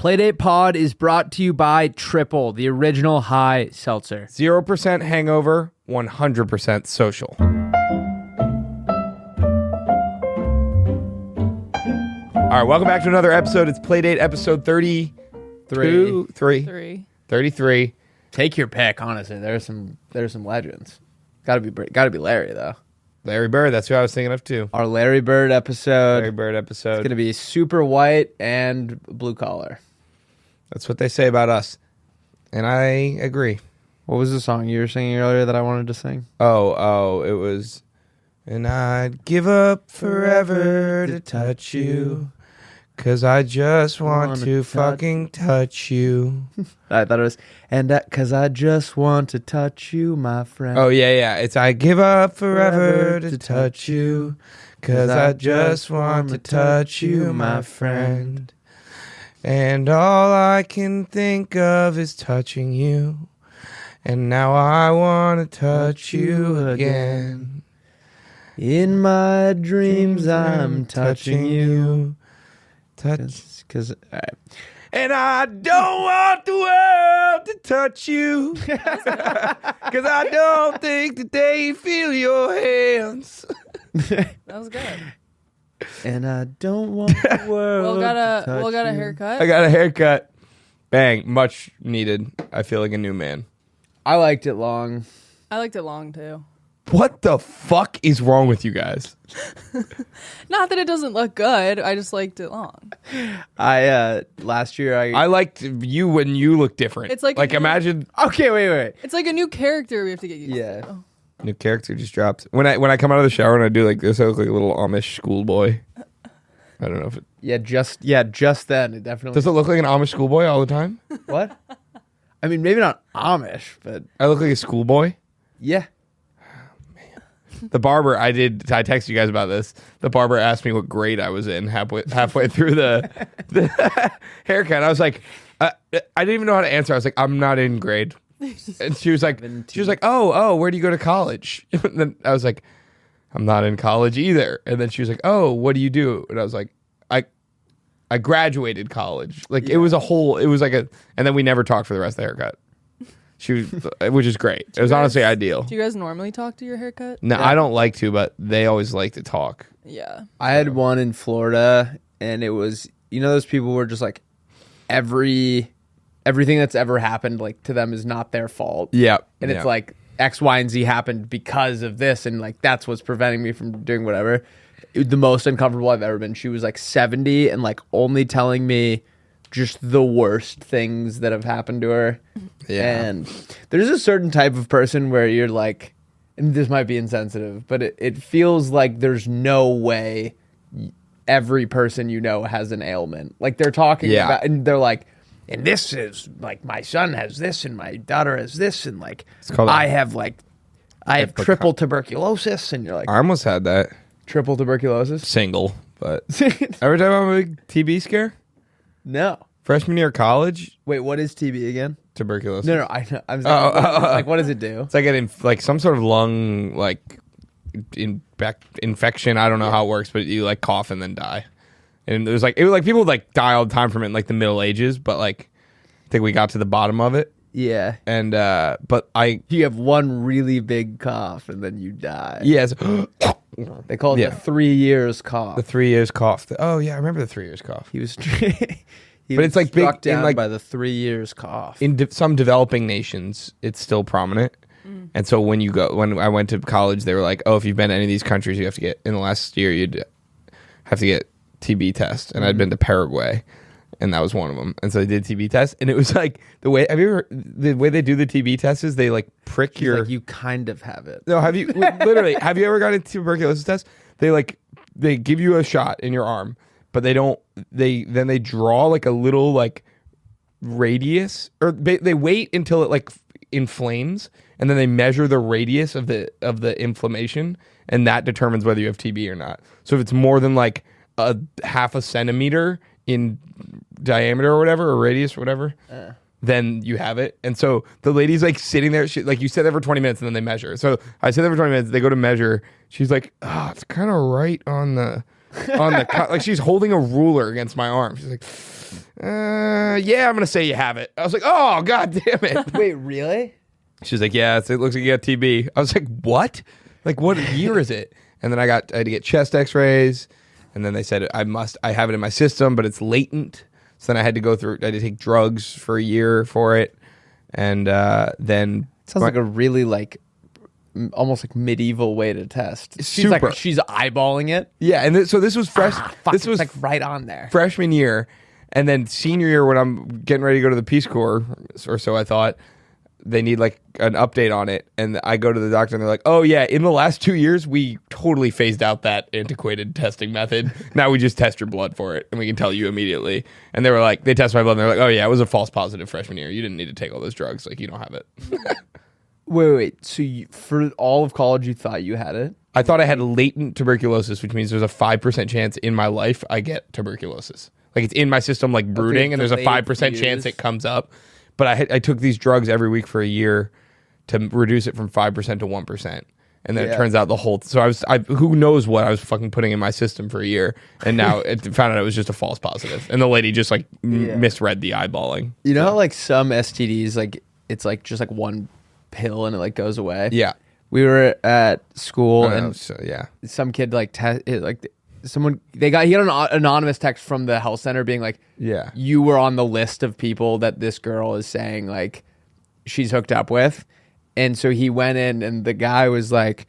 Playdate Pod is brought to you by Triple, the original high seltzer. 0% hangover, 100% social. All right, welcome back to another episode. It's Playdate episode 33. Take your pick, honestly. There's some legends. Gotta be Larry though. Larry Bird, that's who I was thinking of too. Our Larry Bird episode. It's gonna be super white and blue collar. That's what they say about us, and I agree. What was the song you were singing earlier that I wanted to sing? Oh, it was, and I'd give up forever to touch you, 'cause I just want to fucking touch you. I thought it was, cause I just want to touch you, my friend. Oh, yeah. It's I give up forever to touch you, 'cause I just want to touch you, my friend. And all I can think of is touching you, and now I want to touch you again. In my dreams, I'm touching you. Cause all right. And I don't want the world to touch you, 'cause I don't think that they feel your hands. That was good. And I don't want the world to touch Will got a you. haircut. I got a haircut. Bang. Much needed. I feel like a new man. I liked it long. I liked it long too. What the fuck is wrong with you guys? Not that it doesn't look good. I just liked it long. Last year I liked you when you look different. It's like imagine Okay, wait. It's like a new character we have to get used Yeah. to. new character just dropped. When I come out of the shower and I do like this, I look like a little Amish schoolboy. I don't know if it Just then it definitely. does it look like an Amish schoolboy all the time? What? I mean, maybe not Amish, but I look like a schoolboy. yeah. The barber, I texted you guys about this. The barber asked me what grade I was in halfway through the haircut. I was like, I didn't even know how to answer. I was like, I'm not in grade. And she was like, oh, where do you go to college? And then I was like, I'm not in college either. And then she was like, oh, what do you do? And I was like, I graduated college. Like it was like and then we never talked for the rest of the haircut. Which is great. It was honestly ideal. Do you guys normally talk to your haircut? No, I don't like to, but they always like to talk. Yeah. I had one in Florida, and it was, those people who are just like everything that's ever happened like to them is not their fault. Yeah. And it's like X, Y, and Z happened because of this, and like that's what's preventing me from doing whatever. The most uncomfortable I've ever been. She was like 70 and like only telling me just the worst things that have happened to her. Yeah. And there's a certain type of person where you're like, and this might be insensitive, but it feels like there's no way every person has an ailment. Like they're talking about, and they're like, and this is like my son has this and my daughter has this, and like I have triple tuberculosis, and you're like, I almost had that. Triple tuberculosis? Single, but every time I'm a big TB scare? No. Freshman year of college? Wait, what is TB again? Tuberculosis. No, I know. I'm like, what does it do? It's like some sort of lung infection. I don't know how it works, but you like cough and then die. And there's people would like die all the time from it in like the Middle Ages, but like I think we got to the bottom of it. Yeah. And you have one really big cough and then you die. Yes. They call it the 3 years cough. The 3 years cough. Oh yeah, I remember the 3 years cough. He was but it's like struck big down in by the 3 years cough. In some developing nations, it's still prominent. And so when I went to college, they were like, "Oh, if you've been to any of these countries, you have to get in the last year, you'd have to get TB test." And I'd been to Paraguay, and that was one of them. And so they did TB test, and it was like the way the way they do the TB test is they like prick your. Like, you kind of have it. No, have you literally? Have you ever gotten a tuberculosis test? They give you a shot in your arm, but they don't. Then they draw like a little like radius, or they wait until it like inflames, and then they measure the radius of the inflammation, and that determines whether you have TB or not. So if it's more than like a half a centimeter in diameter or whatever, or radius or whatever, then you have it. And so the lady's like sitting there, like you sit there for 20 minutes and then they measure. So I sit there for 20 minutes, they go to measure. She's like, it's kind of right on the on the like she's holding a ruler against my arm. She's like, yeah, I'm gonna say you have it. I was like, oh god damn it. Wait, really? She's like, yeah, it looks like you got TB. I was like, what? Like, what year is it? And then I had to get chest X-rays, and then they said I have it in my system, but it's latent. So then I had to take drugs for a year for it, and then Sounds like a really almost like medieval way to test. She's Super. she's eyeballing it. yeah, and so this was fresh. This was like right on there. Freshman year, and then senior year when I'm getting ready to go to the Peace Corps, or so I thought. They need like an update on it, and I go to the doctor and they're like, oh yeah, in the last 2 years we totally phased out that antiquated testing method. Now we just test your blood for it and we can tell you immediately. And they were like, they test my blood and they're like, oh yeah, it was a false positive freshman year, you didn't need to take all those drugs, like you don't have it. Wait, so for all of college you thought you had it? I thought I had latent tuberculosis, which means there's a 5% chance in my life I get tuberculosis, like it's in my system like brooding, and there's a 5% chance it comes up. But I took these drugs every week for a year to reduce it from 5% to 1%. And then it turns out who knows what I was fucking putting in my system for a year. And now it found out it was just a false positive. And the lady just misread the eyeballing. You know how like some STDs, like it's like just like one pill and it like goes away? Yeah. We were at school and some kid he got an anonymous text from the health center being like, yeah, you were on the list of people that this girl is saying like she's hooked up with. And so he went in and the guy was like,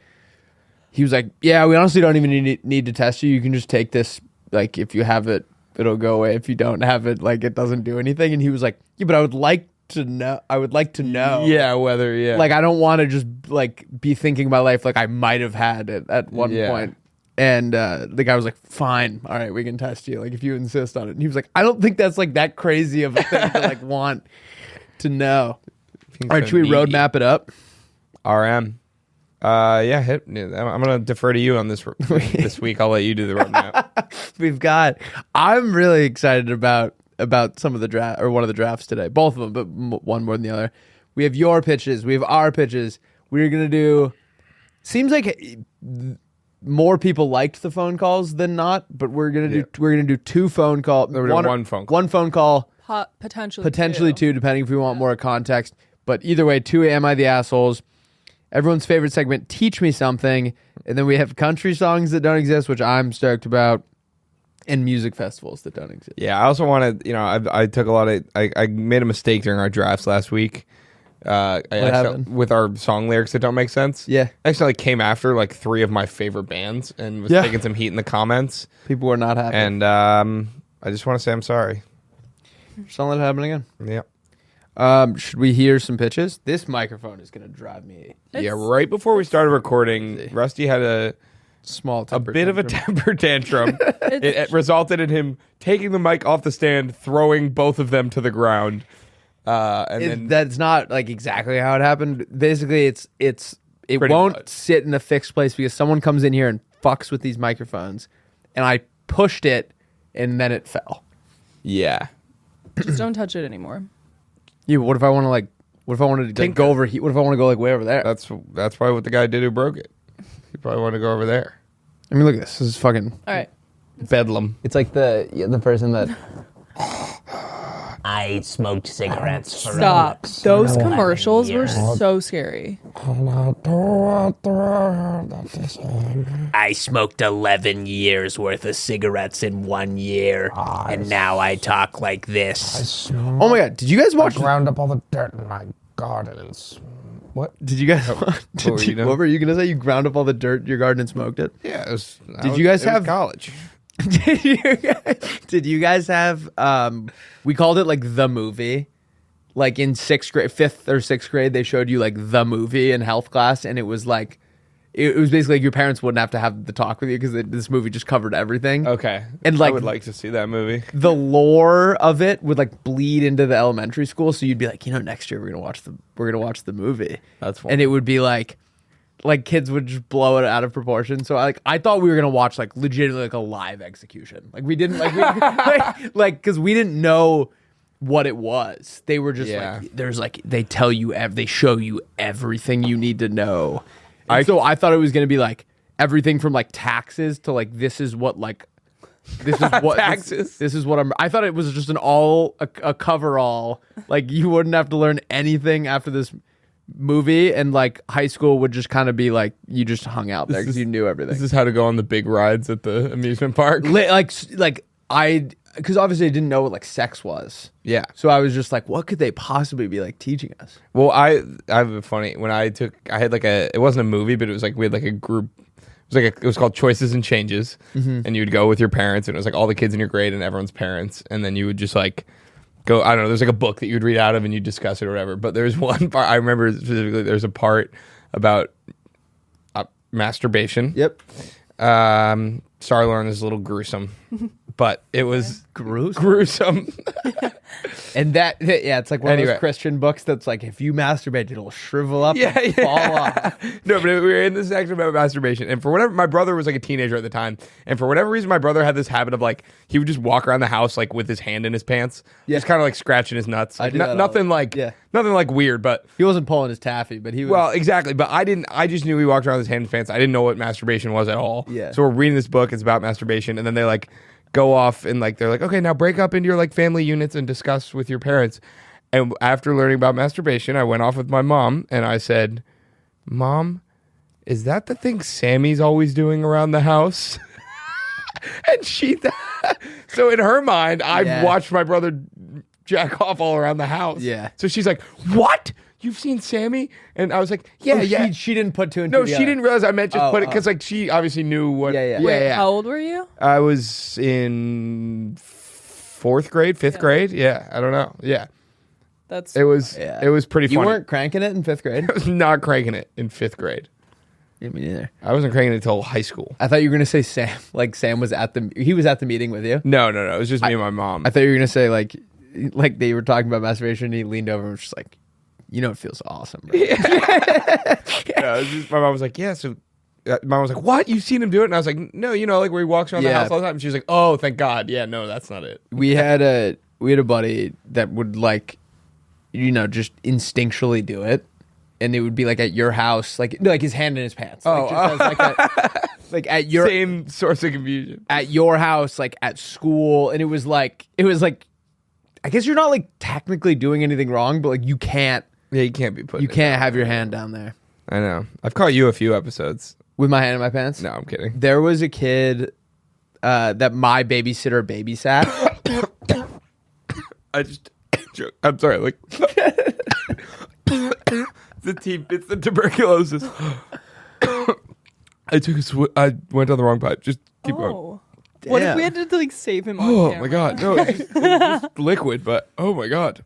yeah, we honestly don't even need to test you. You can just take this. Like if you have it, it'll go away. If you don't have it, like it doesn't do anything. And he was like, yeah, but I would like to know. Yeah, whether, like I don't want to just like be thinking my life like I might have had it at one point. And the guy was like, fine, all right, we can test you, like if you insist on it. And he was like, I don't think that's like that crazy of a thing to like want to know. All right, should we roadmap it up? RM. Yeah, I'm gonna defer to you on this this week. I'll let you do the roadmap. I'm really excited about some of the draft, or one of the drafts today, both of them, but one more than the other. We have your pitches, we have our pitches. We're gonna do, seems like more people liked the phone calls than not, but we're gonna do two phone calls. One phone call, potentially two, depending if we want more context. But either way, two Am I the Assholes? Everyone's favorite segment, Teach Me Something, and then we have country songs that don't exist, which I'm stoked about, and music festivals that don't exist. Yeah, I also wanted, I took a lot of, I made a mistake during our drafts last week. With our song lyrics that don't make sense. Yeah. I actually came after like 3 of my favorite bands and was taking some heat in the comments. People were not happy. And I just want to say I'm sorry. Just don't let it happen again. Yeah. Should we hear some pitches? This microphone is going to drive me. Right before we started recording, Rusty had a bit of a temper tantrum. It resulted in him taking the mic off the stand, throwing both of them to the ground. Then that's not like exactly how it happened. Basically, it won't sit in a fixed place because someone comes in here and fucks with these microphones, and I pushed it, and then it fell. Yeah. Just don't touch it anymore. Yeah, but what if I want to like? What if I wanted to go over here? What if I want to go like way over there? That's probably what the guy did who broke it. He probably wanted to go over there. I mean, look at this. This is fucking. All right. Bedlam. It's like the person that. I smoked cigarettes for Stop. Those commercials were so scary. I smoked 11 years worth of cigarettes in 1 year, and now I talk like this. Oh my god! Did you guys watch? I ground up all the dirt in my garden and what? Did you guys? What were you gonna say? You ground up all the dirt in your garden and smoked it? Yeah. Did you guys have college? Did you guys have we called it like the movie, like in 5th or 6th grade they showed you like the movie in health class, and it was like it was basically like your parents wouldn't have to have the talk with you because this movie just covered everything. Okay. And like I would like to see that movie. The lore of it would like bleed into the elementary school, so you'd be like, next year we're gonna watch the movie. That's fun. And it would be like kids would just blow it out of proportion. So I thought we were gonna watch like legitimately like a live execution. Like we didn't like because we didn't know what it was. They were just like there's like they tell you they show you everything you need to know. So I thought it was gonna be like everything from like taxes to like this is what like This is what Taxes. This is what I thought it was just a cover all. Like you wouldn't have to learn anything after this movie, and like high school would just kind of be like you just hung out there because you knew everything. This is how to go on the big rides at the amusement park. Because obviously I didn't know what like sex was. Yeah. So I was just like, what could they possibly be like teaching us? Well, I have a funny when I had like it wasn't a movie, but it was like we had like a group. It was called Choices and Changes, and you would go with your parents, and it was like all the kids in your grade and everyone's parents, and then you would just like go. I don't know. There's like a book that you'd read out of and you'd discuss it or whatever. But there's one part I remember specifically. There's a part about masturbation. Yep. Sorry, Lauren, this is a little gruesome, but it was gruesome. And it's like one of those Christian books that's like, if you masturbate, it'll shrivel up and fall off. No, but we were in this section about masturbation, and for whatever, my brother was like a teenager at the time, and for whatever reason, my brother had this habit of like, he would just walk around the house like with his hand in his pants, just kind of like scratching his nuts. Like, nothing like weird, but he wasn't pulling his taffy, but he was. Well, exactly, but I just knew he walked around with his hand in his pants. I didn't know what masturbation was at all. Yeah. So we're reading this book, it's about masturbation, and then they like go off and like they're like, okay, now break up into your like family units and discuss with your parents. And after learning about masturbation, I went off with my mom and I said, Mom, is that the thing Sammy's always doing around the house? And so in her mind, I've watched my brother jack off all around the house. Yeah. So she's like, what? You've seen Sammy? And I was like, yeah. She didn't put two and two. No, she didn't realize I meant just put it because like she obviously knew what. Wait, how old were you? I was in fifth grade. Yeah, I don't know. Yeah, it was pretty funny. You weren't cranking it in fifth grade? I was not cranking it in fifth grade. Yeah, me neither. I wasn't cranking it until high school. I thought you were gonna say Sam. Like Sam was at the meeting with you. No. It was just me and my mom. I thought you were gonna say like they were talking about masturbation. And he leaned over and was just like, you know, it feels awesome. Bro. No, my mom was like, yeah. So my mom was like, what? You've seen him do it? And I was like, no, you know, like where he walks around the house all the time. And she was like, oh, thank God. Yeah, no, that's not it. We had a buddy that would like, you know, just instinctually do it. And it would be like at your house, like his hand in his pants. Like at your same source of confusion. At your house, like at school. And it was like I guess you're not like technically doing anything wrong, but like you can't. Yeah, you can't be put. You can't have your hand down there. I know. I've caught you a few episodes with my hand in my pants. No, I'm kidding. There was a kid that my babysitter babysat. I'm sorry. Like it's the tuberculosis. I went on the wrong pipe. Just keep going. What if we had to like save him? Oh camera? My God! No, it's just liquid. But oh my God!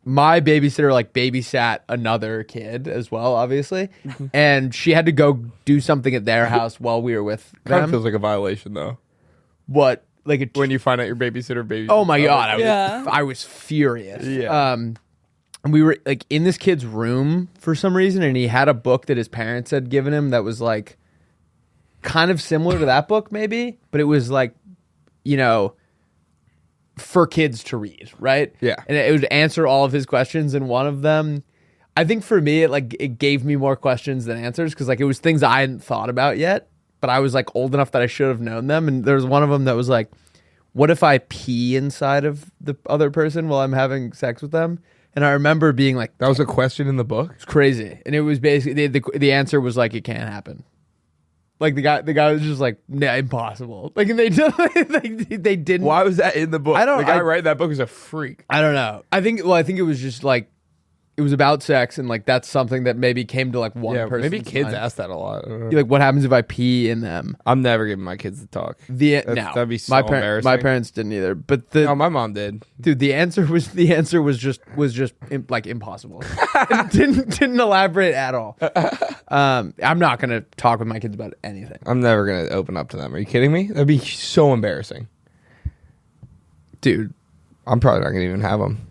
My babysitter like babysat another kid as well, obviously, and she had to go do something at their house while we were with them. Kind of feels like a violation, though. What? Like when you find out your babysitter Oh my God! I was furious. Yeah. And we were like in this kid's room for some reason, and he had a book that his parents had given him that was like kind of similar to that book, maybe, but it was like, you know, for kids to read, right? Yeah. And it would answer all of his questions, and one of them, I think for me, it gave me more questions than answers because like it was things I hadn't thought about yet, but I was like old enough that I should have known them. And there was one of them that was like, what if I pee inside of the other person while I'm having sex with them? And I remember being like, that was a question in the book? It's crazy. And it was basically, the answer was like, it can't happen. Like the guy was just like, nah, impossible. Like, and they didn't. Why was that in the book? The guy writing that book is a freak. I don't know. I think it was just like, it was about sex, and like that's something that maybe came to like one person. Maybe kids ask that a lot. I don't know. Like, what happens if I pee in them? I'm never giving my kids to talk. That'd be so embarrassing. My parents didn't either. But my mom did. Dude, the answer was just like impossible. It didn't elaborate at all. I'm not gonna talk with my kids about anything. I'm never gonna open up to them. Are you kidding me? That'd be so embarrassing, dude. I'm probably not gonna even have them.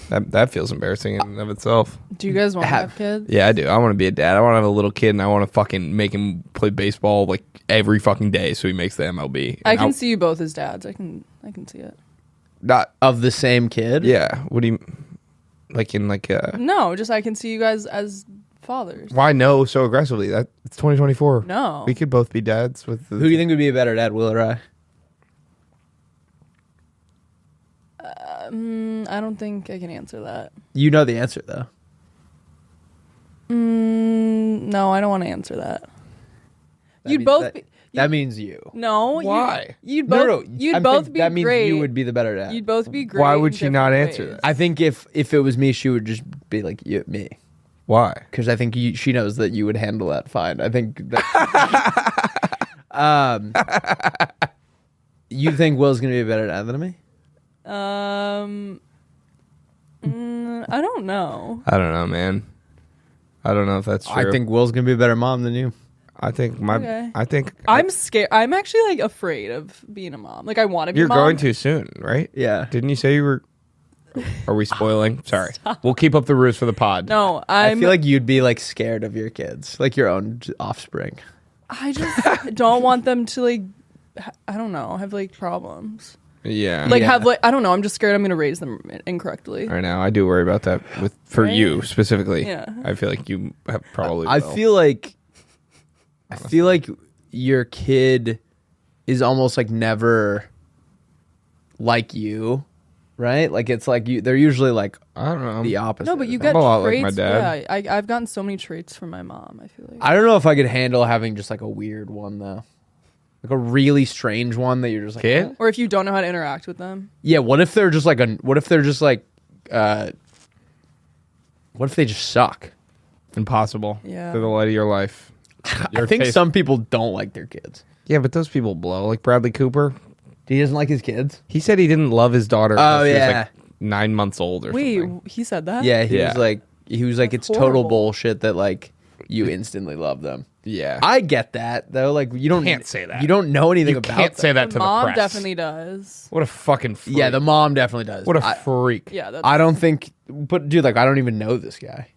That feels embarrassing in and of itself. Do you guys want to have kids? Yeah, I do. I want to be a dad. I want to have a little kid, and I want to fucking make him play baseball like every fucking day, so he makes the MLB. I can see you both as dads. I can see it. Not of the same kid. Yeah. What do you like in like? No, just I can see you guys as fathers. Why no so aggressively? It's 2024. No, we could both be dads. Who do you think would be a better dad, Will or I? I don't think I can answer that. You know the answer though. No, I don't want to answer that. That means you. No. Why? You'd No, both. no, You'd I'm both thinking be that means great. you would be the better dad. You'd both be great. Why in would she not different answer ways. that? I think if it was me, she would just be like me, Why? because I think she knows that you would handle that fine. I think that. You think Will's gonna be a better dad than me? I don't know. I don't know, man. I don't know if that's true. I think Will's gonna be a better mom than you. I think Okay. I'm scared. I'm actually like afraid of being a mom. Like I want to be. You're a mom. going too soon, right? Yeah. Didn't you say you were? Are we spoiling? Sorry. We'll keep up the ruse for the pod. No, I feel like you'd be like scared of your kids, like your own offspring. I just don't want them to like. I don't know. Have like problems. Yeah. Like Yeah. have like I don't know. I'm just scared I'm gonna raise them incorrectly. Right now, I do worry about that for Right? you specifically. Yeah. I feel like you have probably. I will. feel like your kid is almost like never like you, right? Like it's like they're usually like I don't know. the opposite. No, but you of get a lot like traits. my dad. Yeah, I've gotten so many traits from my mom. I feel like. I don't know if I could handle having just like a weird one though, like a really strange one that you're just like, Kid? "Huh?" Or if you don't know how to interact with them. Yeah. What if they're just like what if they just suck? Impossible. Yeah. They're the light of your life. I think some people don't like their kids. Yeah, but those people blow. Like Bradley Cooper. He doesn't like his kids. He said he didn't love his daughter. Oh, until she was yeah. like 9 months old or Wait, something. he said that? Yeah. He Yeah. was like That's it's total horrible. bullshit that like you instantly love them. Yeah. I get that though. Like you don't Can't say that. You don't know anything You about can't them. say that to The the mom press. definitely does. What a fucking freak. Yeah, the mom definitely does. What a freak. Yeah, that's, I don't think, but dude, like I don't even know this guy.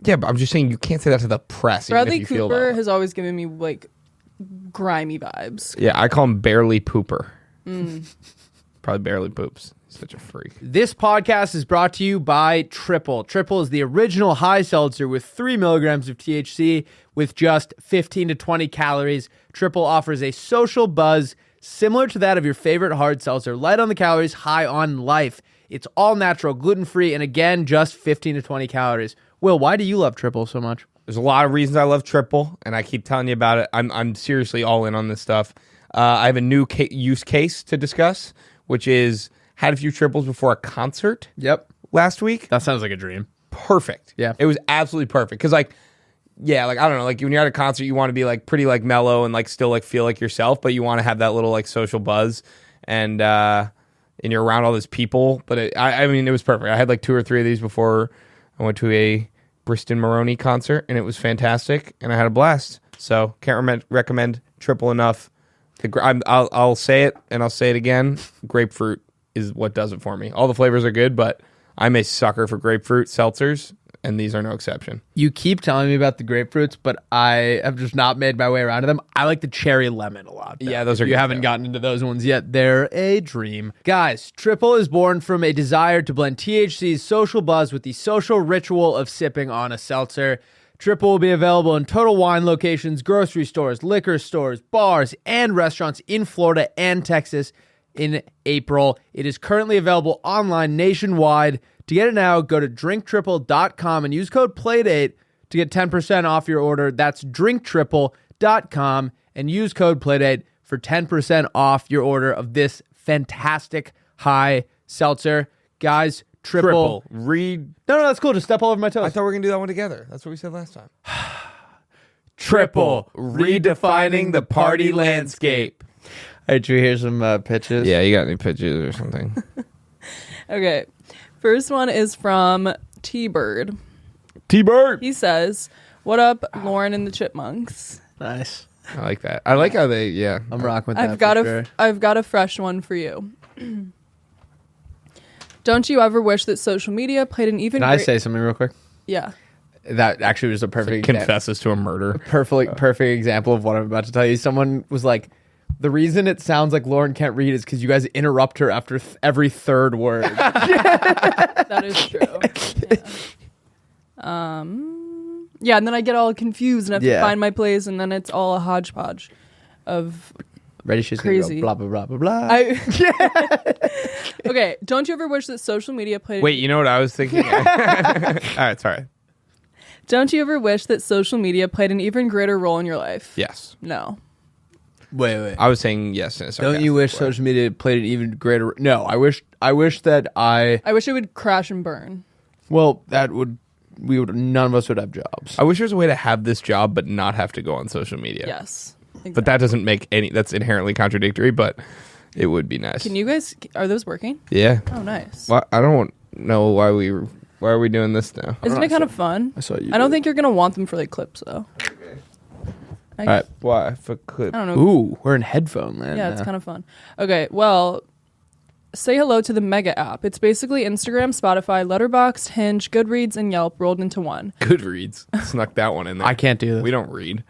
Yeah, but I'm just saying you can't say that to the press. even if Bradley you feel Cooper that way. has always given me like grimy vibes. Yeah, I call him barely pooper. Mm. Probably barely poops. He's such a freak. This podcast is brought to you by Triple. Triple is the original high seltzer with 3 milligrams of THC with just 15 to 20 calories. Triple offers a social buzz similar to that of your favorite hard seltzer, light on the calories, high on life. It's all natural, gluten-free, and again, just 15 to 20 calories. Will, why do you love Triple so much? There's a lot of reasons I love Triple, and I keep telling you about it. I'm seriously all in on this stuff. I have a new use case to discuss, which is had a few triples before a concert Yep. last week. That sounds like a dream. Perfect. Yeah. It was absolutely perfect. Because, like, yeah, like, I don't know, like, when you're at a concert, you want to be, like, pretty, like, mellow and, like, still, like, feel like yourself, but you want to have that little, like, social buzz, and you're around all these people. But, I mean, it was perfect. I had, like, 2 or 3 of these before I went to a Briston Maroney concert, and it was fantastic, and I had a blast. So, can't recommend Triple enough. I'll say it, and I'll say it again. Grapefruit is what does it for me. All the flavors are good, but I'm a sucker for grapefruit seltzers, and these are no exception. You keep telling me about the grapefruits, but I have just not made my way around to them. I like the cherry lemon a lot, though. Yeah, those are If you good, haven't too. gotten into those ones yet, they're a dream. Guys, Triple is born from a desire to blend THC's social buzz with the social ritual of sipping on a seltzer. Triple will be available in Total Wine locations, grocery stores, liquor stores, bars, and restaurants in Florida and Texas in April. It is currently available online nationwide. To get it now, go to drinktriple.com and use code PLAYDATE to get 10% off your order. That's drinktriple.com and use code PLAYDATE for 10% off your order of this fantastic high seltzer. Guys, Triple. Read. No, that's cool. Just step all over my toes. I thought we were going to do that one together. That's what we said last time. Triple, redefining the party landscape. All right, should we hear some pitches? Yeah, you got any pitches or something? Okay. First one is from T-Bird. T-Bird. He says, "What up, Lauren and the Chipmunks? Nice. I like that. I like how they, yeah. I'm rocking with that. I've got a fresh one for you. Don't you ever wish that social media played an even Can I say something real quick? Yeah. That actually was a perfect example. Confesses to a murder. Perfect example of what I'm about to tell you. Someone was like, the reason it sounds like Lauren can't read is because you guys interrupt her after every third word. That is true. Yeah, and then I get all confused and have to Yeah. find my place, and then it's all a hodgepodge of Ready? She's Crazy. Gonna go blah blah blah blah blah. Okay, don't you ever wish that social media played... Wait, you know what I was thinking? All right, sorry. Don't you ever wish that social media played an even greater role in your life? Yes. No. Wait. I was saying yes. In a Don't you wish sarcastic way. social media played an even greater? No, I wish that I wish it would crash and burn. Well, none of us would have jobs. I wish there was a way to have this job but not have to go on social media. Yes. Exactly. But that doesn't make any. That's inherently contradictory. But it would be nice. Can you guys... Are those working? Yeah. Oh, nice. Well, I don't know why are we doing this now? Isn't it kind of fun? I saw you. I don't think you're going to want them for like clips, though. All right. Why? For clip. I don't know. Ooh, we're in headphone land. Yeah, it's kind of fun. Okay, well, say hello to the Mega app. It's basically Instagram, Spotify, Letterboxd, Hinge, Goodreads, and Yelp rolled into one. Goodreads snuck that one in there. I can't do this. We don't read.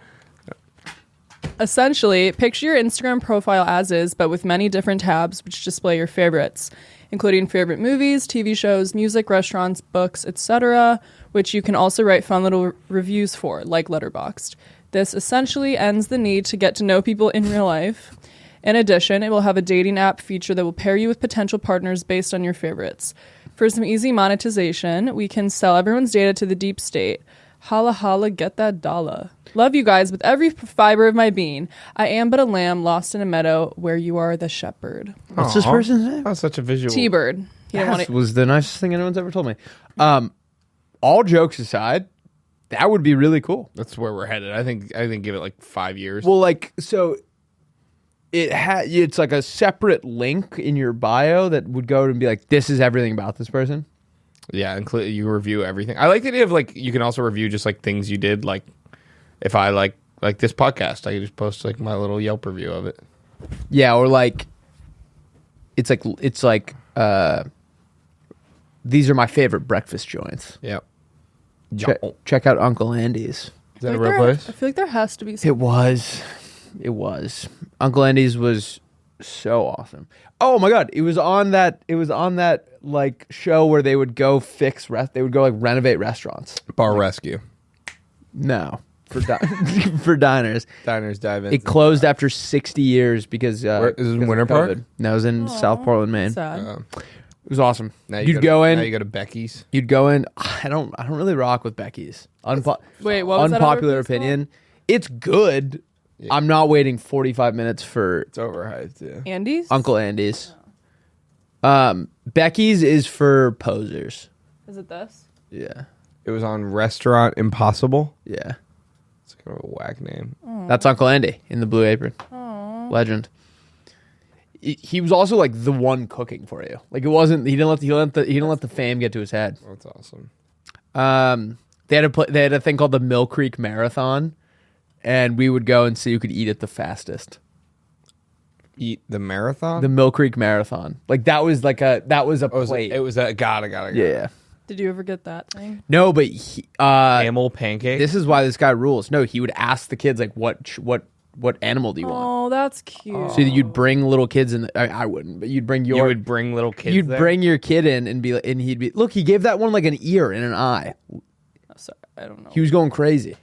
Essentially, picture your Instagram profile as is, but with many different tabs which display your favorites, including favorite movies, TV shows, music, restaurants, books, etc., which you can also write fun little reviews for, like Letterboxd. This essentially ends the need to get to know people in real life. In addition, it will have a dating app feature that will pair you with potential partners based on your favorites. For some easy monetization, we can sell everyone's data to the deep state. Holla holla, get that dollar. Love you guys with every fiber of my being. I am but a lamb lost in a meadow where you are the shepherd. What's this Aw. person's name? That's such a visual. T-Bird. He didn't want That it. was the nicest thing anyone's ever told me. All jokes aside, that would be really cool. That's where we're headed. I think give it like 5 years. Well, like so, it's like a separate link in your bio that would go and be like, "This is everything about this person." Yeah, include you review everything. I like the idea of like you can also review just like things you did. Like if I like this podcast, I could just post like my little Yelp review of it. Yeah, or like, it's like these are my favorite breakfast joints. Yep. Check out Uncle Andy's. Is that a real place? I feel like there has to be some. It was. Uncle Andy's was so awesome. Oh my god, it was on that like show where they would go they would go like renovate restaurants. Bar Rescue. No, for diners. Diners dive in. It closed after 60 years because Is it in because of Winter Park? COVID. No, it was in South Portland, Maine. Sad. It was awesome. Now You'd go in. Now you go to Becky's. You'd go in. I don't really rock with Becky's. Wait, what was that unpopular other place opinion. It's good. Yeah. I'm not waiting 45 minutes for It's overhyped. Yeah. Andy's? Uncle Andy's. Becky's is for posers. Is it this? Yeah. It was on Restaurant Impossible. Yeah. It's kind of a whack name. That's Uncle Andy in the blue apron. Legend. He was also like the one cooking for you. Like it wasn't. He didn't let the fame get to his head. That's awesome. They had a thing called the Mill Creek Marathon, and we would go and see who could eat it the fastest. Eat the marathon. The Mill Creek Marathon. Like that was a plate. It was a got it. Yeah. Did you ever get that thing? No, but Camel pancake. this is why this guy rules. No, he would ask the kids like, what animal do you want? Oh, that's cute. So you'd bring little kids in. I wouldn't, but you'd bring you would bring little kids. You'd there? bring your kid in and he'd be, look, he gave that one like an ear and an eye. Oh, sorry, I don't know. He was going crazy.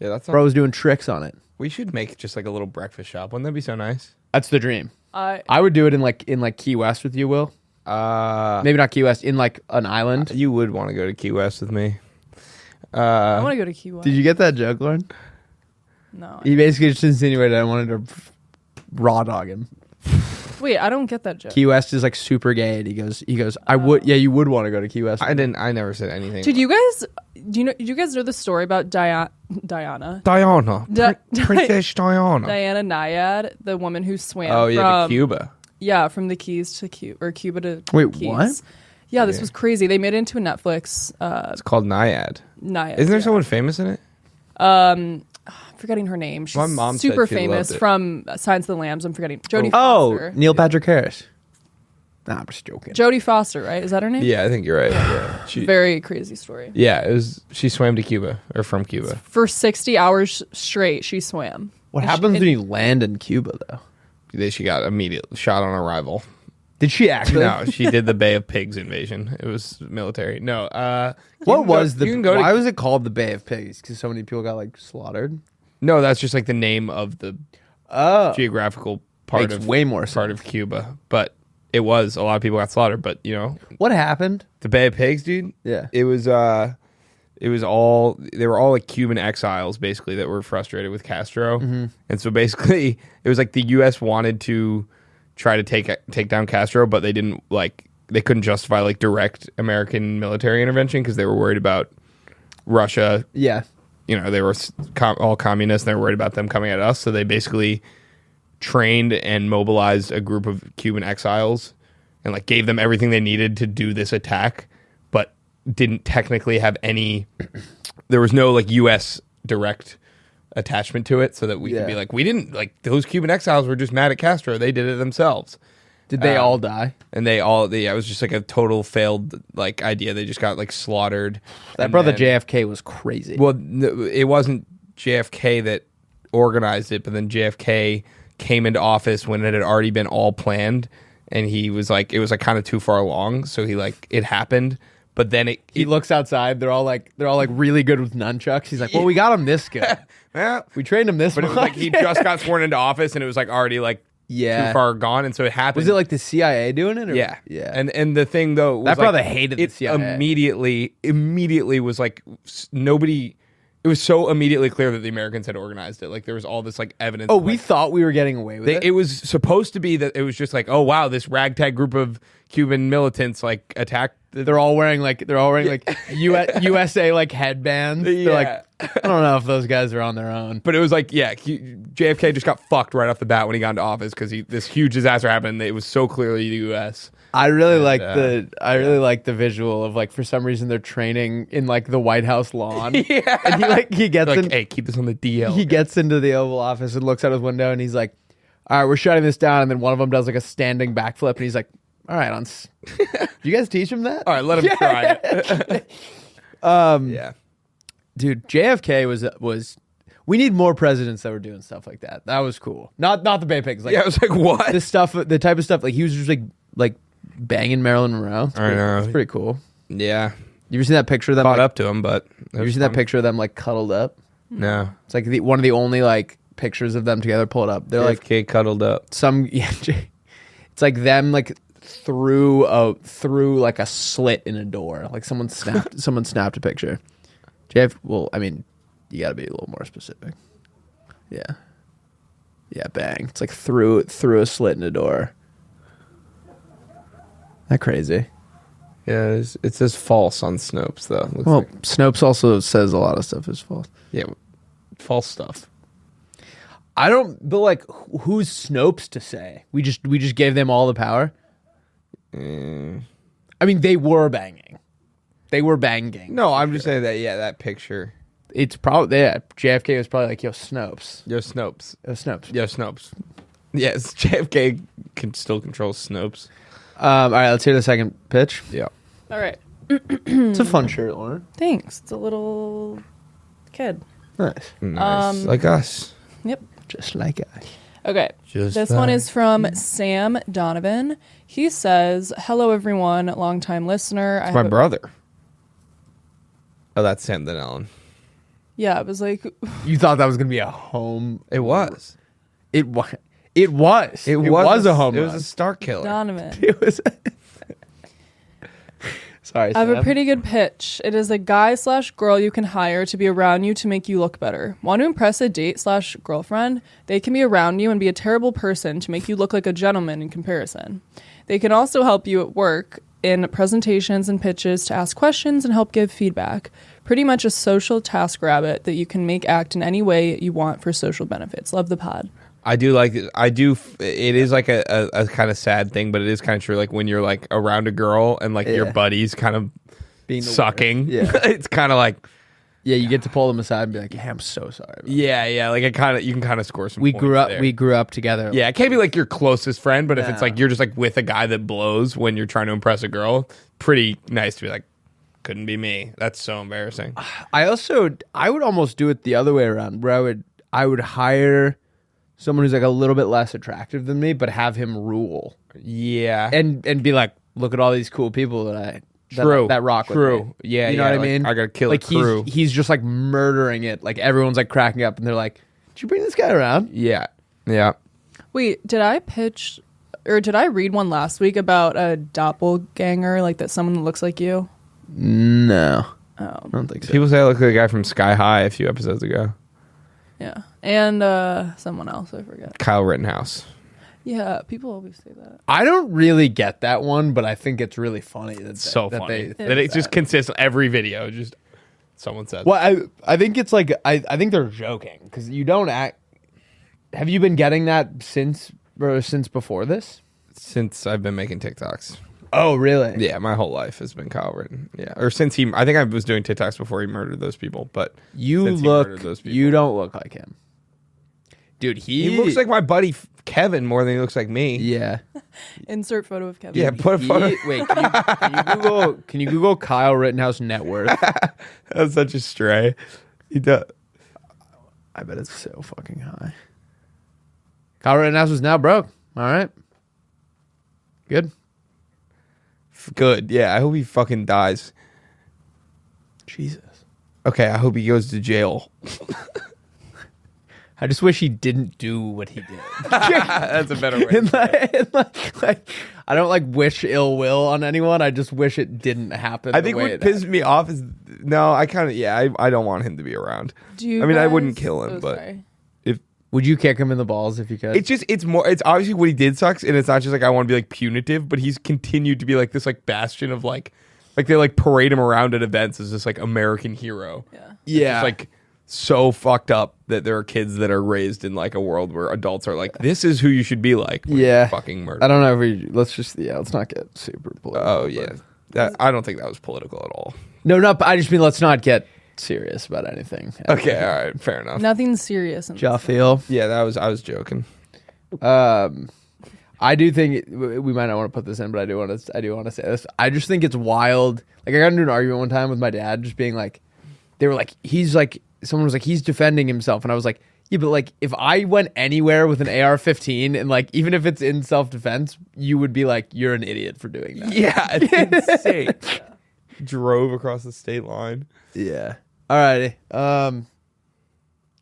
Yeah, that's. Bro was doing tricks on it. We should make just like a little breakfast shop. Wouldn't that be so nice? That's the dream. I would do it in like Key West with you, Will. Maybe not Key West, in like an island. You would want to go to Key West with me. want to go to Key West. Did you get that joke, Lauren? No. He basically just insinuated I wanted to raw dog him. Wait, I don't get that joke. Key West is like super gay, and he goes, I would, yeah, you would want to go to Key West. I never said anything. Did you guys? Did you guys know the story about Diana? Diana, Princess Diana. Diana Nyad, the woman who swam. Oh yeah, from, to Cuba. Yeah, from the Keys to Cuba, or Cuba to Wait, Keys. what? Yeah, this was crazy. They made it into a Netflix. It's called Naiad. Nyad. Isn't there someone famous in it? I'm forgetting her name. She's My mom said super she famous loved it. from Silence of the Lambs. I'm forgetting. Jodie Oh, Foster. Neil Patrick Harris. Nah, I'm just joking. Jodie Foster, right? Is that her name? Yeah, I think you're right. Yeah, Very crazy story. it was. She swam to Cuba or from Cuba. For 60 hours straight, she swam. What And happens she- when you land in Cuba, though? She got immediate shot on arrival. Did she actually? No, she did the Bay of Pigs invasion. It was military. No. What was the? You can go Why to, was it called the Bay of Pigs? Because so many people got like slaughtered. no, that's just like the name of the geographical part Makes of way more part sense. of Cuba. But it was a lot of people got slaughtered. But What happened? the Bay of Pigs, dude. Yeah. It was all they were all like Cuban exiles basically that were frustrated with Castro, and so basically it was like the U.S. wanted to try to take down Castro, but they couldn't justify like direct American military intervention because they were worried about Russia. Yeah. They were all communists and they were worried about them coming at us. So they basically trained and mobilized a group of Cuban exiles and like gave them everything they needed to do this attack, but didn't technically have there was no like U.S. direct attachment to it so that we could be like, we didn't like those Cuban exiles were just mad at Castro. They did it themselves. Did they all die? And it was just like a total failed like idea. They just got like slaughtered. That brother JFK was crazy. Well, it wasn't JFK that organized it, but then JFK came into office when it had already been all planned, and he was like, it was like kind of too far along, so it happened. But then he looks outside. They're all like really good with nunchucks. He's like, well, we got him this good. well, We trained him this. but it was like he just got sworn into office, and it was like already like too far gone, and so it happened. Was it like the CIA doing it? Or? Yeah. Yeah. And the thing though, was That brother like, hated the it CIA. Immediately was like nobody. It was so immediately clear that the Americans had organized it. Like there was all this like evidence. Oh, of, we like, thought we were getting away with it. it was supposed to be that it was just like, oh wow, this ragtag group of Cuban militants like attacked. They're all wearing like USA like headbands. They're like, I don't know if those guys are on their own. But it was like, JFK just got fucked right off the bat when he got into office because this huge disaster happened. It was so clearly the U.S. I really like the visual of like for some reason they're training in like the White House lawn. Yeah. And he gets in, hey, keep this on the DL. he gets into the Oval Office and looks out his window and he's like, all right, we're shutting this down. And then one of them does like a standing backflip and he's like, all right, do you guys teach him that? All right, let him try it. Yeah. Dude, JFK was. We need more presidents that were doing stuff like that. That was cool. Not the Bay Pigs. Like, I was like, what? the type of stuff. Like he was just like banging Marilyn Monroe. I know. It's pretty cool. Yeah. You ever seen that picture of them? Caught like, up to him, but you ever seen that picture of them like cuddled up? No. It's like one of the only like pictures of them together. Pull it up. They're like JFK cuddled up. It's like them like through like a slit in a door. Like someone snapped a picture. Well, I mean, you got to be a little more specific. Yeah, bang. It's like through a slit in a door. That crazy. Yeah, it says false on Snopes though. Looks Well, like. Snopes also says a lot of stuff is false. Yeah, false stuff. I don't. But like, who's Snopes to say? We just gave them all the power. I mean, they were banging. They were banging. No, I'm just saying that. Yeah, that picture. It's probably JFK was probably like, "Yo, Snopes, Yo, Snopes. yo, Snopes." Yo, Snopes. Yes, JFK can still control Snopes. All right, let's hear the second pitch. Yeah. All right. It's a fun shirt, Lauren. Thanks. It's a little kid. Nice, Nice. Like us. Yep. just like us. Okay. Just This one is from Sam Donovan. He says, "Hello, everyone. Longtime listener. It's my brother. Oh, that's Sam then Ellen. Yeah, it was like, You thought that was gonna be a home? It was. It was. It was. It was a home It run. was a star killer. Donovan. It was. Sorry, I have Sam. a pretty good pitch. It is a guy/girl you can hire to be around you to make you look better. Want to impress a date/girlfriend? They can be around you and be a terrible person to make you look like a gentleman in comparison. They can also help you at work in presentations and pitches to ask questions and help give feedback. Pretty much a social task rabbit that you can make act in any way you want for social benefits. Love the pod. I do like it. It is like a kind of sad thing, but it is kind of true. Like when you're like around a girl and like your buddy's kind of Being the sucking. worst. Yeah. It's kind of like, Yeah, you get to pull them aside and be like, "Yeah, I'm so sorry." Bro. yeah. Like you can kind of score some. We points grew up. there. We grew up together. Yeah, it can't be like your closest friend, but if it's No. like you're just like with a guy that blows when you're trying to impress a girl, pretty nice to be like, couldn't be me. That's so embarrassing. I would almost do it the other way around, where I would hire someone who's like a little bit less attractive than me, but have him rule Yeah. and be like, "Look at all these cool people that rock with True. me." Yeah, you know yeah, what I like, mean. I gotta kill a like crew. He's just like murdering it. Like everyone's like cracking up, and they're like, "Did you bring this guy around?" Yeah. Yeah. Wait, did I pitch or did I read one last week about a doppelganger, like that someone that looks like you? No. Oh. I don't think so. People say I look like a guy from Sky High a few episodes ago. Yeah. And someone else, I forget. Kyle Rittenhouse. Yeah, people always say that. I don't really get that one, but I think it's really funny. So that funny. They That it's just consistent. Every video, just someone says. Well, I think it's like I think they're joking because you don't act. Have you been getting that since before this? Since I've been making TikToks. Oh, really? Yeah, my whole life has been Kyle Ritten. Yeah, or since he, I think I was doing TikToks before he murdered those people. But You since he murdered look. those people. You don't look like him, dude. He looks like my buddy Kevin more than he looks like me. Yeah. Insert photo of Kevin. Yeah, put a photo. Wait, can you Google Kyle Rittenhouse net worth? That's such a stray. He does. I bet it's so fucking high. Kyle Rittenhouse is now broke. All right. Good. Good. Yeah, I hope he fucking dies. Jesus. Okay, I hope he goes to jail. I just wish he didn't do what he did. That's a better way. And like, I don't like wish ill will on anyone. I just wish it didn't happen. I think what pisses me off is I kind of I don't want him to be around. Do you I mean, I guys- wouldn't kill him, oh, but sorry. Would you kick him in the balls if you could? it's obviously what he did sucks, and it's not just like I want to be like punitive, but he's continued to be like this like bastion of like they like parade him around at events as this like American hero. Yeah. It's like so fucked up that there are kids that are raised in like a world where adults are like, this is who you should be like. When Yeah. you fucking murder. I don't know if let's not get super political. Oh yeah, I don't think that was political at all. No, I just mean let's not get serious about anything. Okay, all right, fair enough. Nothing serious. In Y'all this. feel? Yeah, I was joking. I do think we might not want to put this in, but I do want to say this. I just think it's wild. Like I got into an argument one time with my dad, just being like, they were like, someone was like, he's defending himself, and I was like, yeah, but like if I went anywhere with an AR-15 and like even if it's in self-defense, you would be like, you're an idiot for doing that. Yeah, it's insane. Drove across the state line. Yeah. Alrighty.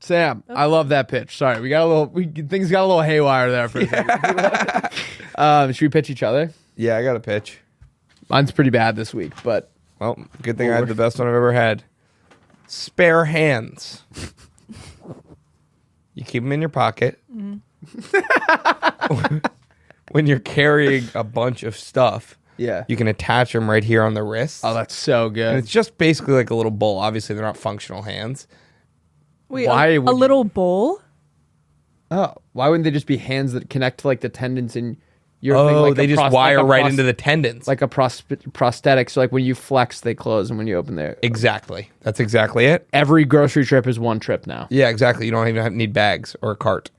Sam, I love that pitch. Sorry, things got a little haywire there for a second. Should we pitch each other? Yeah, I got a pitch. Mine's pretty bad this week, but Well, good thing I had the best one I've ever had. Spare hands. You keep them in your pocket. When you're carrying a bunch of stuff, yeah. you can attach them right here on the wrist. Oh, that's so And good. it's just basically like a little bowl. Obviously, they're not functional hands. Wait, Why a would you- little bowl? Oh, why wouldn't they just be hands that connect to like the tendons in your thing? Like They a just pros- wire like a right pros- into the tendons. like a prosthetic. So like when you flex, they close, and when you open, they Exactly. That's exactly it. every grocery trip is one trip now. Yeah, exactly. You don't even need bags or a cart.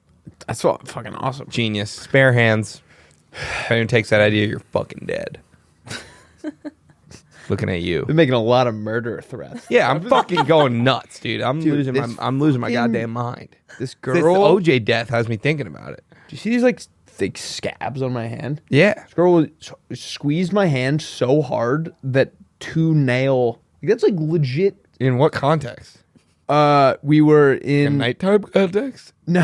That's what fucking awesome. Genius. Spare hands. If anyone takes that idea, you're fucking dead. Looking at you. Been making a lot of murder threats. Yeah, I'm fucking going nuts, dude. I'm Dude, losing this my goddamn mind. This This girl. OJ death has me thinking about it. Do you see these like thick scabs on my hand? Yeah. This girl squeezed my hand so hard that that's like legit. In what context? We were In in nighttime context? no,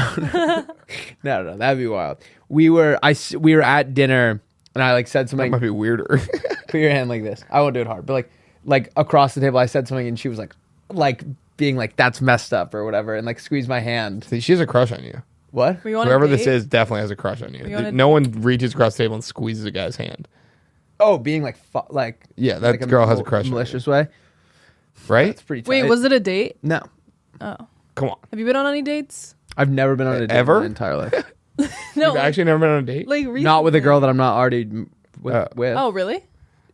that'd be wild. We were at dinner and I like said That something. might be weirder. Put your hand like this. I won't do it hard, but like across the table, I said something and she was like being like that's messed up or whatever, and like squeezed my hand. See, she has a crush on you. What? We want Whoever a this date? is definitely has a crush on you. We wanna- No one reaches across the table and squeezes a guy's hand. Oh, being like Yeah, that like girl has a crush on you. malicious way. Right? That's pretty. Wait, tight. was it a date? No? Oh, Come on. have you been on any dates? I've never been on a date Ever? in my entire life. No, You've actually never been on a date? like recently. Not with a girl that I'm not already with. Oh, really?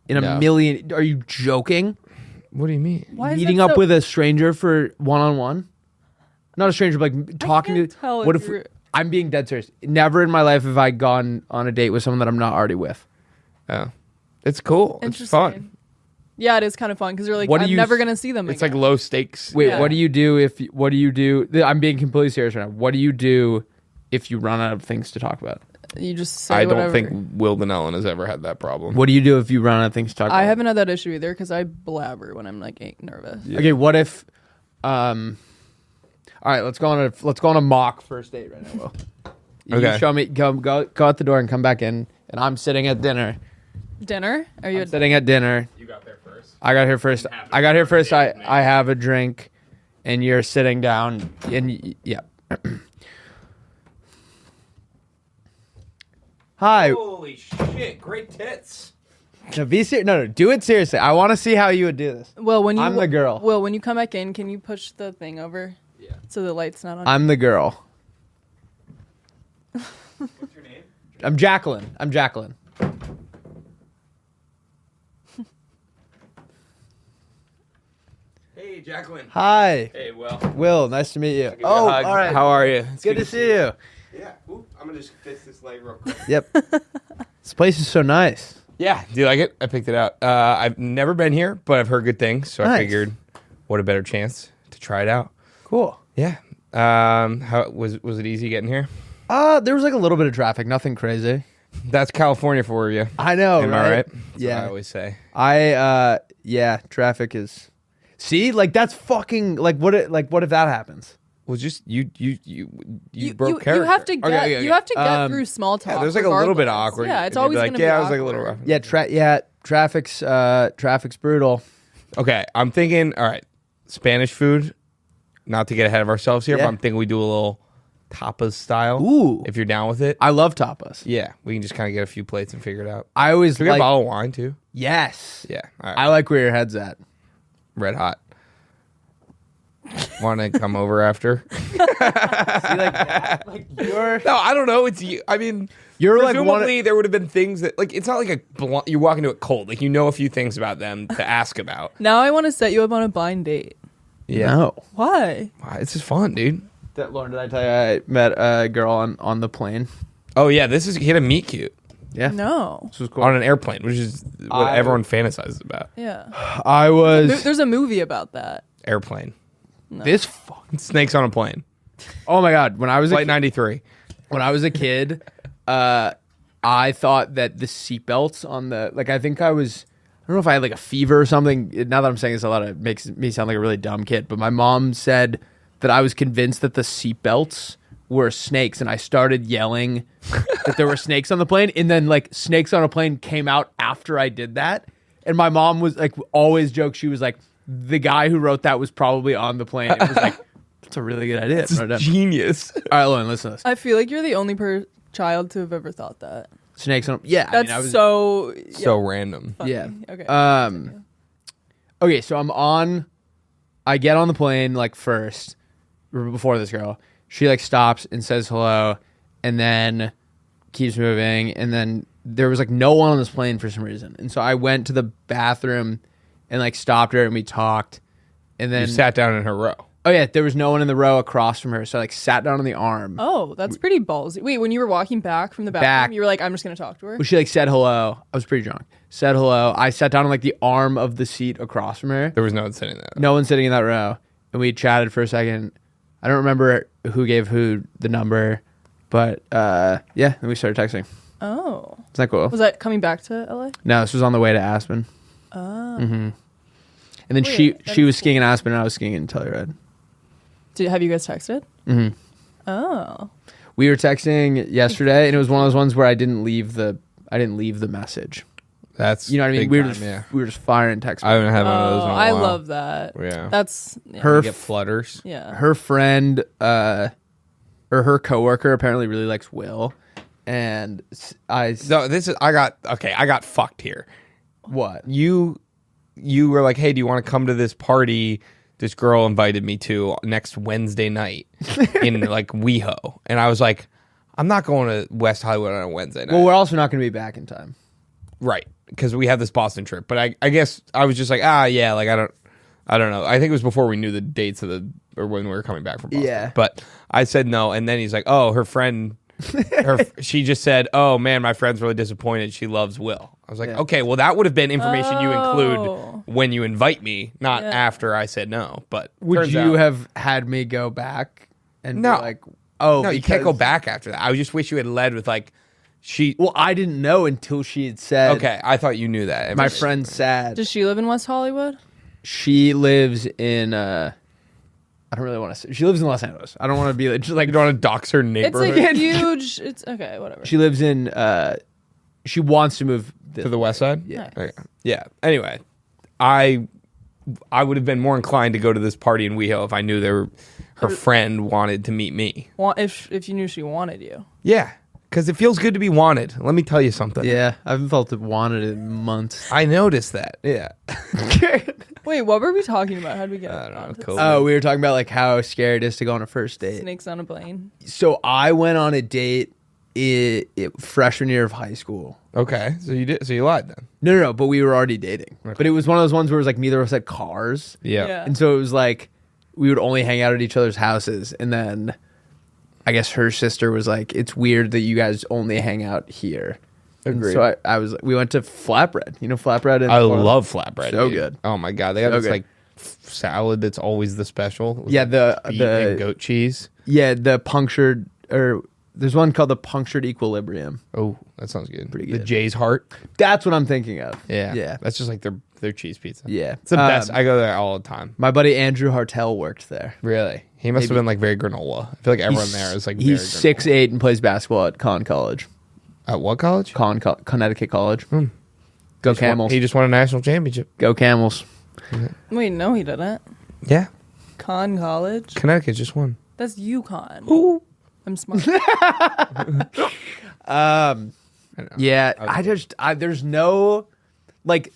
In a No. million. Are you joking? What do you mean? Why is Meeting that up so- with a stranger for one-on-one? Not a stranger, but like talking can't to. tell What if if you're- I'm being dead serious? Never in my life have I gone on a date with someone that I'm not already with. Oh. It's cool. It's Interesting. fun. Yeah, it is kind of fun because you're like, What do I'm you never s- gonna see them. It's again. like low stakes. Wait, Yeah. what do you do What do you do? I'm being completely serious right now. What do you do if you run out of things to talk about? You just say I don't whatever. think Will Ellen has ever had that problem. What do you do if you run out of things to talk about? I haven't had that issue either because I blabber when I'm like nervous. Okay, what if? All right, let's go on a mock first date right now. Will. Okay. You show me. Go out the door and come back in. And I'm sitting at dinner. Dinner? Are you? Sitting at dinner. You got there first. I got here first. I have a drink, and you're sitting down. And yeah. Hi. Holy shit! Great tits. No, be serious. No, do it seriously. I want to see how you would do this. Well, when you I'm the girl. Well, when you come back in, can you push the thing over? Yeah. So the light's not on. I'm the girl. What's your name? I'm Jacqueline. Hey, Jacqueline. Hi. Hey, Will. Will, nice to meet you. Give you a hug. all right. How are you? It's Good to see you. Yeah. Ooh, I'm gonna just fix this leg real quick. Yep. This place is so nice. Yeah. Do you like it? I picked it out. I've never been here, but I've heard good things, so I Nice. figured, what a better chance to try it out. Cool. Yeah. How was it easy getting here? There was like a little bit of traffic, nothing crazy. That's California for you. I know, Am right? I right? That's Yeah. what I always say. Yeah, traffic is. See, like that's fucking like what if that happens? Well, just you broke you character. have to get Okay. you have to get through small talk. Yeah, there's like a little bit regardless. awkward. Yeah, it's And you'd always be gonna like, be yeah, I was awkward. like a little rough. Yeah, traffic's brutal. Okay, I'm thinking. All right, Spanish food. Not to get ahead of ourselves here, Yeah. but I'm thinking we do a little tapas style. Ooh. If you're down with it. I love tapas. Yeah, we can just kind of get a few plates and figure it out. I always Can we get a like. bottle of wine too? Yes. Yeah, all right. I like where your head's at. Red hot. Want to come over after? See, like that? Like you're. No, I don't know. It's you. I mean, You're like presumably there would have been things that like it's not like you walk into it cold. Like you know a few things about them to ask about. Now I want to set you up on a blind date. Yeah, No. Why? Wow, it's just fun, dude. Lauren, did I tell you I met a girl on the plane? Oh yeah, he had a meet cute Yeah. No. This was cool. on an airplane, which is what I- everyone fantasizes about. Yeah. I was. There's a movie about that. Airplane, This fucking. snakes on a plane. Oh my god! When I was Flight 93. when I was a kid, I thought that the seatbelts on the I think I don't know if I had like a fever or something. Now that I'm saying this a lot, it makes me sound like a really dumb kid. But my mom said that I was convinced that the seatbelts were snakes, and I started yelling that there were snakes on the plane. And then like snakes on a plane came out after I did that. And my mom was like always joked. She was like, the guy who wrote that was probably on the plane. It was like, that's a really good idea. Wrote it down. Genius. All right, Lauren, listen to this. I feel like you're the only child to have ever thought that. Snakes on. Yeah, That's I was, so. So random. yeah. Okay. Okay, so I get on the plane like first before this girl. She like stops and says hello, and then keeps moving. And then there was like no one on this plane for some reason, and so I went to the bathroom and like stopped her and we talked. And then You sat down in her row. oh yeah, there was no one in the row across from her, so I like sat down on the arm. Oh, that's pretty ballsy. Wait, when you were walking back from the bathroom, Back. you were like, I'm just going to talk to her? Well, she like said hello. I was pretty drunk. Said hello. I sat down on like the arm of the seat across from her. There was no one sitting there. No one sitting in that row, and we chatted for a second. I don't remember who gave who the number, but yeah, and we started texting. Oh. Is that cool? Was that coming back to LA? No, this was on the way to Aspen. Oh. And then Weird. she That was is skiing in Aspen, and I was skiing in Telluride. Have you guys texted? Mm-hmm. Oh. We were texting yesterday, and it was one of those ones where I didn't leave the message. That's You know what I mean? big We were time, just yeah. we were just firing text. I haven't had one of those in a I while. love that. Yeah. That's yeah. Her You get flutters. yeah. her friend or her coworker apparently really likes Will, and No, I got fucked here. what? You were like, hey, do you want to come to this party this girl invited me to next Wednesday night in like WeHo? And I was like, I'm not going to West Hollywood on a Wednesday night. Well, we're also not going to be back in time. Right, because we have this Boston trip. But I guess I was just like, yeah, like I don't know. I think it was before we knew the dates of or when we were coming back from Boston. Yeah. But I said no, and then he's like, oh, her friend, she just said, oh man, my friend's really disappointed. She loves Will. I was like, Yeah. okay, well that would have been information you Oh. include when you invite me, not Yeah. after I said no. But Would turns you out- have had me go back and No. be like, oh, No, you can't go because- back after that. I just wish you had led with like, she. Well, I didn't know until she had said. Okay, I thought you knew that. My friend sad. Does she live in West Hollywood? She lives in I don't really want to. She lives in Los Angeles. I don't want to be just like. You don't want to dox her It's neighborhood a huge. It's okay. Whatever. She lives in. She wants to move to the west side. Yeah. Nice. Okay. Yeah. Anyway, I would have been more inclined to go to this party in WeHo if I knew her friend wanted to meet me. If you knew she wanted you. Yeah, because it feels good to be wanted. Let me tell you something. Yeah, I haven't felt wanted in months. I noticed that. Yeah. Wait, what were we talking about? How did we get? I don't know, onto cool. Oh, we were talking about like how scary it is to go on a first date. snakes on a plane? So I went on a date freshman year of high school. Okay, so you did. So you lied then. No, but we were already dating. Okay. But it was one of those ones where it was like neither of us had cars. Yeah. And so it was like we would only hang out at each other's houses. And then I guess her sister was like, it's weird that you guys only hang out here. And Agreed. so I was we went to Flatbread. You know Flatbread? I love flatbread. So dude. good. Oh my god, they got So this good. like salad that's always the special. with, Yeah, like, beet and the goat cheese. yeah, the punctured or there's one called the punctured equilibrium. Oh, that sounds good. Pretty The good. Jay's Heart. That's what I'm thinking of. Yeah, Yeah. That's just like their cheese pizza. Yeah. It's the best. Um, I go there all the time. My buddy Andrew Hartel worked there. Really, he must have Maybe. been like very granola. I feel like everyone there is like he's very 6'8" and plays basketball at Conn College. At what college? Connecticut College. Go Camels. He just won a national championship. Go Camels. Wait, no, he didn't. Yeah, Con College. Connecticut just won. That's UConn. I'm smart. Yeah, there's no like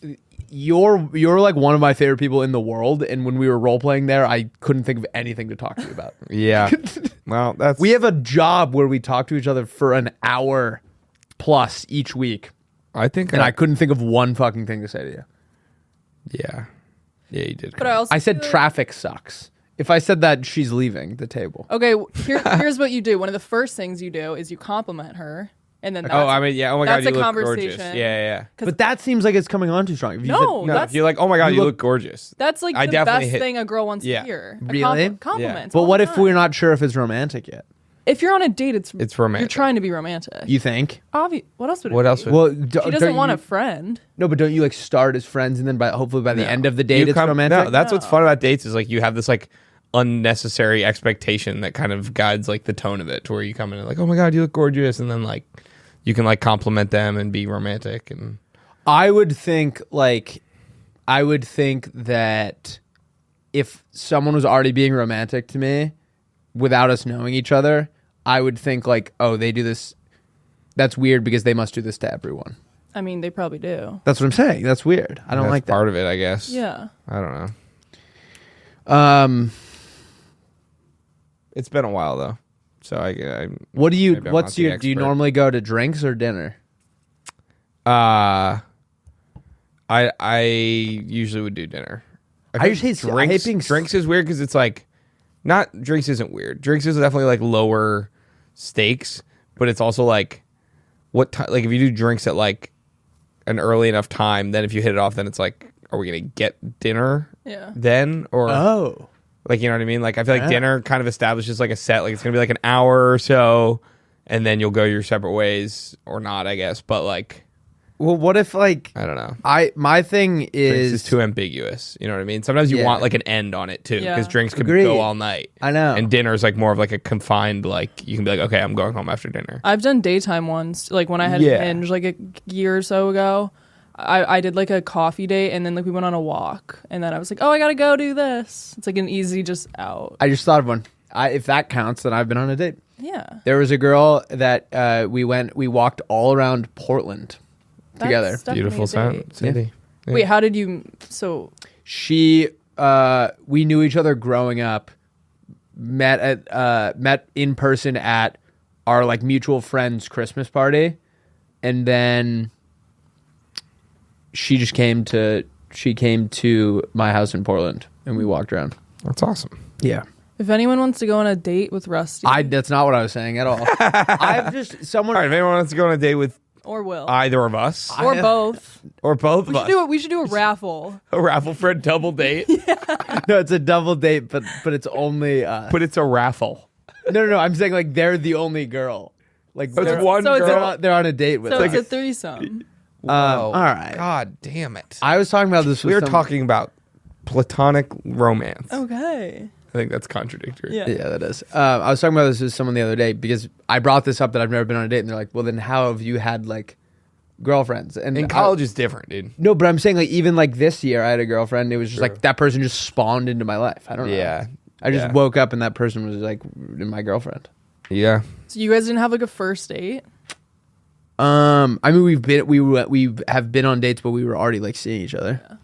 you're like one of my favorite people in the world, and when we were role playing there, I couldn't think of anything to talk to you about. Yeah. Well, that's We have a job where we talk to each other for an hour plus each week, I think and I couldn't think of one fucking thing to say to you. Yeah, you did. But I also I said feel like- traffic sucks. If I said that, she's leaving the table. Okay, here's what you do. One of the first things you do is you compliment her, and then that's, Oh, I mean, yeah. Oh my god, that's you a look conversation. gorgeous. Yeah. But that seems like it's coming on too strong. If you No, said- No, that's if you're like, oh my god, you you look look gorgeous. that's like I the definitely best hit- thing a girl wants Yeah. to hear. Really? Compliments. But all what the if time. we're not sure if it's romantic yet? If you're on a date, it's romantic. You're trying to be romantic. You think? What else would? What it else be? would- Well, She doesn't want a friend. No, but don't you like start as friends and then hopefully by the end of the date it's romantic? No, that's what's No. fun about dates is like you have this like unnecessary expectation that kind of guides like the tone of it, to where you come in and like, oh my god, you look gorgeous, and then like you can like compliment them and be romantic. And I would think that if someone was already being romantic to me without us knowing each other, I would think like, oh, they do this. That's weird because they must do this to everyone. I mean, they probably do. That's what I'm saying. That's weird. I don't that's like that. part of it, I guess. Yeah. I don't know. It's been a while though, so I What do you? maybe I'm What's not the your? Do you expert. normally go to drinks or dinner? I usually would do dinner. I just hate- I hate being- drinks is weird because it's like not drinks isn't weird. Drinks is definitely like lower stakes, but it's also like what time? Like if you do drinks at like an early enough time, then if you hit it off, then it's like, are we gonna get dinner Yeah. then or Oh, like, you know what I mean? Like I feel like Yeah. dinner kind of establishes like a set, like it's gonna be like an hour or so, and then you'll go your separate ways or not, I guess. But like well, what if like I don't know. my thing Drinks is is too ambiguous. You know what I mean? Sometimes you Yeah. want like an end on it too, Yeah. because drinks could Agreed. go all night. I know. And dinner is like more of like a confined, like you can be like, okay, I'm going home after dinner. I've done daytime ones, like when I had Yeah. a Hinge like a year or so ago. I did like a coffee date, and then like we went on a walk, and then I was like, oh, I gotta go do this. It's like an easy just out. I just thought of one. If that counts, then I've been on a date. Yeah. There was a girl that we walked all around Portland together. That's definitely Beautiful a sound, date. city. Yeah. Wait, how did you? So We knew each other growing up, met in person at our like mutual friend's Christmas party, and then she came to my house in Portland, and we walked around. That's awesome. Yeah. if anyone wants to go on a date with Rusty, That's not what I was saying at all. I've just someone. All right, if anyone wants to go on a date with or Will, either of us or both, or both of us, we should do a raffle. a raffle for a double date, No, it's a double date, but it's only. but it's a raffle. No. I'm saying like they're the only girl. Like So it's they're, one so it's girl. they're on a date with. So us. it's a threesome. Whoa. all right. God damn it. I was talking about this. We with were talking about platonic romance. Okay. I think that's contradictory. Yeah. Yeah, that is. I was talking about this with someone the other day because I brought this up that I've never been on a date, and they're like, "Well, then how have you had like girlfriends?" And In college is different, dude. no, but I'm saying like even like this year, I had a girlfriend. It was just like that person just spawned into my life. I don't know. Yeah. I just Yeah. woke up and that person was like my girlfriend. Yeah. So you guys didn't have like a first date? I mean, we have been on dates, but we were already like seeing each other. Yeah.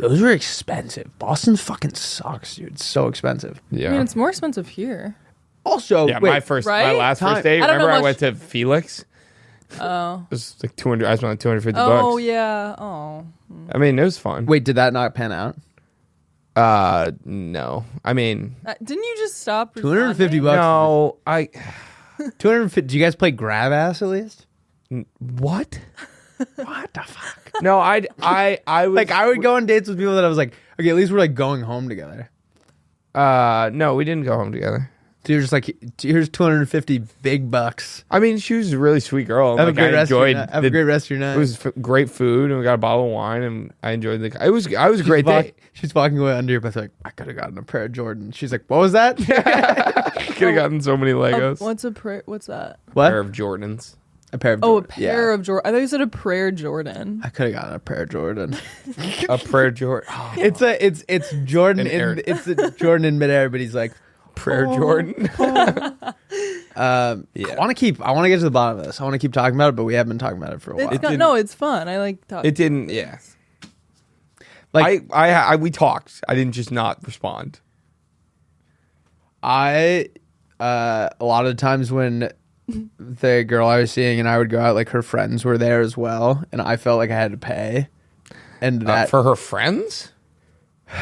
Those were expensive. Boston fucking sucks, dude. It's so expensive. Yeah. I mean, it's more expensive here. Also, yeah, wait, my Right? last Time. first date, I don't know remember I much- went to Felix? Oh. It was like 200, I spent like 250 Oh, bucks. yeah. Oh. I mean, it was fun. wait, did that not pan out? No. I mean, Didn't you just stop? 250 responding? bucks. no, 250. Do you guys play grab ass at least? what? What the fuck? No, I was Like I would go on dates with people that I was like, okay, at least we're like going home together. no, we didn't go home together. So you're just like, here's 250 big bucks. I mean, she was a really sweet girl. Have Like, a great I rest. Of your enjoyed. night. Have a great rest of your night. It was great food, and we got a bottle of wine, and I enjoyed the. I was a great day. She's walking away under your breath like, I could have gotten a pair of Jordans. She's like, what was that? Could have gotten so many Legos. What's a prayer? What's that? What? Pair of Jordans. A pair of Oh, a Jordans. pair of Jordan. I thought you said a prayer Jordan. I could have gotten a pair of Jordan. A prayer Jordan. it's Jordan An air- it's a Jordan in midair, but he's like, Prayer Jordan. I want to get to the bottom of this. I want to keep talking about it, but we have been talking about it for a while. It's fun. I like talking. It didn't. Yeah. Like I we talked. I didn't just not respond. a lot of times when the girl I was seeing and I would go out, like her friends were there as well, and I felt like I had to pay. And that For her friends.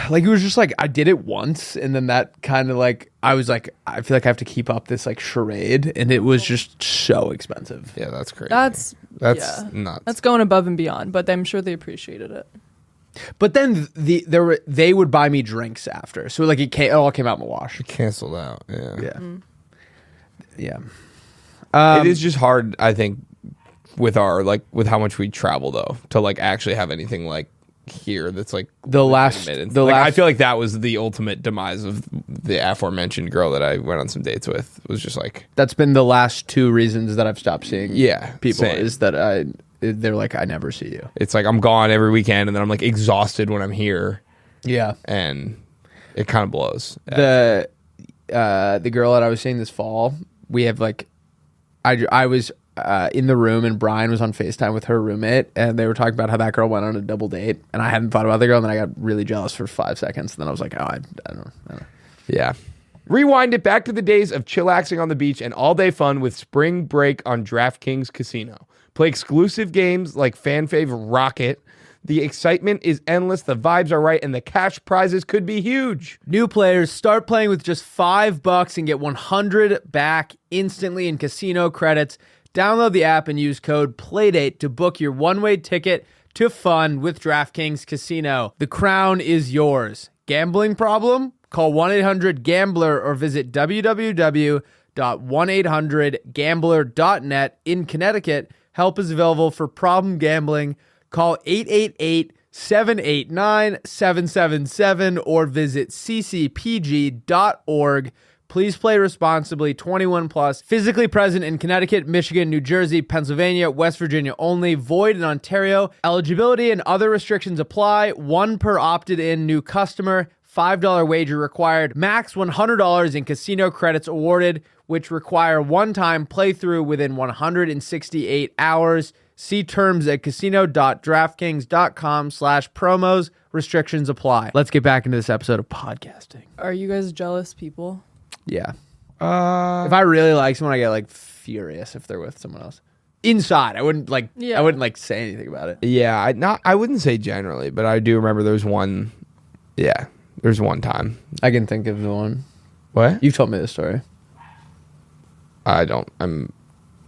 like it was just like I did it once, and then that kind of like I was like I feel like I have to keep up this like charade, and it was just so expensive. Yeah, that's crazy. That's That's yeah. nuts. That's going above and beyond, but I'm sure they appreciated it. But then they would buy me drinks after, so like it all came out in the wash. canceled out. Yeah. Yeah, yeah. It is just hard, I think, with how much we travel though, to like actually have anything like here that's like legitimate. I feel like that was the ultimate demise of the aforementioned girl that I went on some dates with. It was just like that's been the last two reasons that I've stopped seeing people same. is that they're like I never see you. It's like I'm gone every weekend, and then I'm like exhausted when I'm here, Yeah. and it kind of blows. The girl that I was seeing this fall, we have like I was in the room and Brian was on FaceTime with her roommate, and they were talking about how that girl went on a double date, and I hadn't thought about the girl, and then I got really jealous for 5 seconds, and then I was like, oh, I don't know. Yeah. Rewind it back to the days of chillaxing on the beach and all-day fun with Spring Break on DraftKings Casino. Play exclusive games like fan fave Rocket. The excitement is endless, the vibes are right, and the cash prizes could be huge. New players start playing with just $5 and get 100 back instantly in casino credits. Download the app and use code PLAYDATE to book your one-way ticket to fun with DraftKings Casino. The crown is yours. Gambling problem? Call 1-800-GAMBLER or visit www.1800gambler.net. In Connecticut, help is available for problem gambling. Call 888-789-777 or visit ccpg.org. Please play responsibly. 21 plus. Physically present in Connecticut, Michigan, New Jersey, Pennsylvania, West Virginia only. Void in Ontario. Eligibility and other restrictions apply. One per opted in new customer. $5 wager required. Max $100 in casino credits awarded, which require one-time playthrough within 168 hours. See terms at casino.draftkings.com/promos. Restrictions apply. Let's get back into this episode of podcasting. Are you guys jealous people? Yeah. If I really like someone, I get like furious if they're with someone else. Inside, I wouldn't like. Yeah. I wouldn't like say anything about it. Yeah, I wouldn't say generally, but I do remember there's one time. I can think of the one. What? You've told me this story. I'm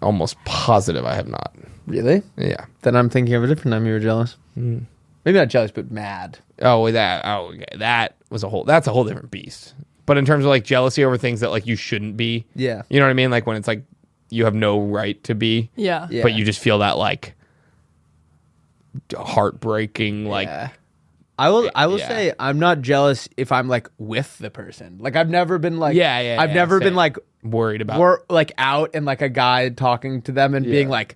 almost positive I have not. Really? Yeah. Then I'm thinking of a different time you were jealous. Maybe not jealous, but mad. Okay. That's a whole different beast. But in terms of like jealousy over things that like you shouldn't be. Yeah. You know what I mean? Like when it's like you have no right to be. Yeah. But you just feel that like heartbreaking like Yeah. I will Yeah. say I'm not jealous if I'm like with the person. Like I've never been like I've yeah, never been same. like Worried about. we're like out and like a guy talking to them and Yeah. being like